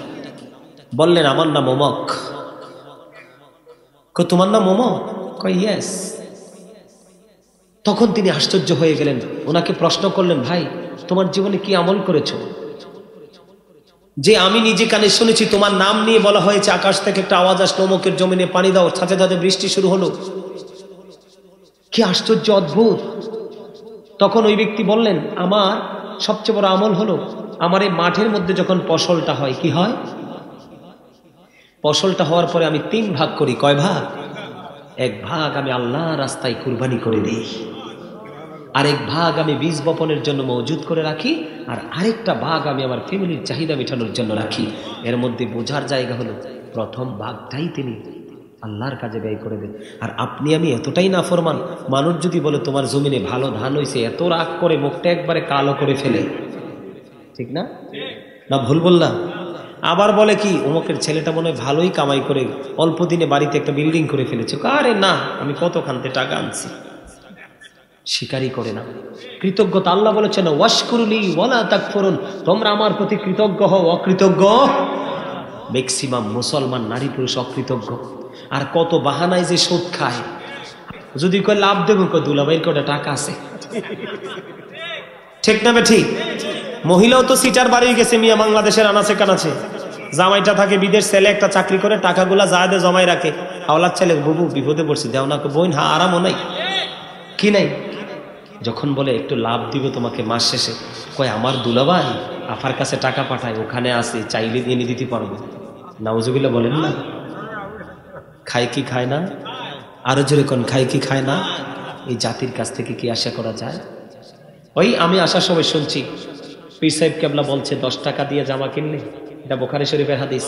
বললেন, আমার নাম অমক। তোমার নাম অমক? কয় ইয়েস। তখন তিনি আশ্চর্য হয়ে গেলেন, ওনাকে প্রশ্ন করলেন, ভাই তোমার জীবনে কি আমল করেছো যে আমি নিজে কানে শুনেছি তোমার নাম নিয়ে বলা হয়েছে, আকাশ থেকে একটা আওয়াজ আসলো, অমুকের জমিনে পানি দাও, সাথে সাথে বৃষ্টি শুরু হলো। কি আশ্চর্য, অদ্ভুত। তখন ওই ব্যক্তি বললেন, আমার সবচেয়ে বড় আমল হলো, আমার এই মাঠের মধ্যে যখন ফসলটা হয়, কি হয়? ফসলটা হওয়ার পরে আমি 3 ভাগ করি। কয় ভাগ? 1 ভাগ আমি আল্লাহর রাস্তায় কুরবানি করে দিই, আরেক ভাগ আমি বীজ বপনের জন্য মজুদ করে রাখি, আর আরেকটা ভাগ আমি আমার ফ্যামিলির চাহিদা মেটানোর জন্য রাখি। এর মধ্যে বোঝার জায়গা হলো, প্রথম ভাগটাই তিনি আল্লাহর কাজে ব্যয় করে দেন। আর আপনি আমি এতটাই নাফরমান, মানুষ যদি বলে তোমার জমিনে ভালো ধান হয়েছে, এত রাগ করে মুখটা একবারে কালো করে ফেলে, ঠিক না? না ভুল বললাম? আবার বলে কি, অমুকের ছেলেটা মনে হয় ভালোই কামাই করে অল্প দিনে বাড়িতে একটা বিল্ডিং করে ফেলেছে। আরে না, আমি কতখানতে টাকা আনছি। স্বীকারই করে না, কৃতজ্ঞতা। আল্লাহ বলেছেন, ওয়াশকুরুলি ওয়ালা তাকফুরুন, তোমরা আমার প্রতি কৃতজ্ঞ হও, অকৃতজ্ঞ। ম্যাক্সিমাম মুসলমান নারী পুরুষ অকৃতজ্ঞ। আর কত বাহানায় যে সুদ খায়, যদি কয় লাভ দেবো, কয় দুলাভাইয়ের কটা টাকা আছে, ঠিক না? ঠিক। মহিলাও তো সিটার বাড়ি গেছে, মিয়া বাংলাদেশের আনাচে কানাচে। জামাইটা থাকে বিদেশ, ছেলে একটা চাকরি করে, টাকাগুলা জায়দে জমাই রাখে। হাওলার ছেলে, বুবু বিপদে পড়ছি, দেও না। বোন, হ্যাঁ আরামও নাই, কি নাই। যখন বলে একটু লাভ দিব তোমাকে মাস শেষে, কয় আমার দুলাভাই আফার কাছে টাকা পাঠায়, ওখানে আসে, চাইলে এনে দিতে পারবো। নাউজুবিল্লাহ বলেন না? খায় কি খায় না? আরো জোরে কোন, খায় কি খায় না? এই জাতির কাছ থেকে কি আশা করা যায়? ওই আমি আসার সময় শুনছি পীর সাহেব কেবলা বলছে 10 টাকা দিয়ে জামা কিনলে, এটা বুখারী শরীফের হাদিস,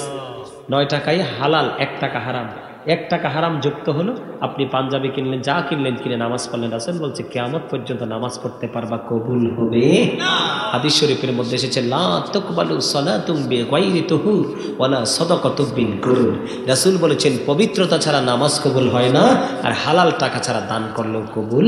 9 টাকায় হালাল, 1 টাকা হারাম। 1 টাকা হারাম যুক্ত হলো, আপনি পাঞ্জাবি কিনলেন, যা কিনলেন কিনে নামাজ পড়লেন, রাসূল বলছে কিয়ামত পর্যন্ত নামাজ পড়তে পারবা, কবুল হবে না। হাদিস শরীফের মধ্যে এসেছে লা তাকবালু সালাতুম বিগাইরি তুহুর ওয়ালা সাদাকাতুম বিল গুরুর। রাসূল বলেছেন পবিত্রতা ছাড়া নামাজ কবুল হয় না, আর হালাল টাকা ছাড়া দান করলেও কবুল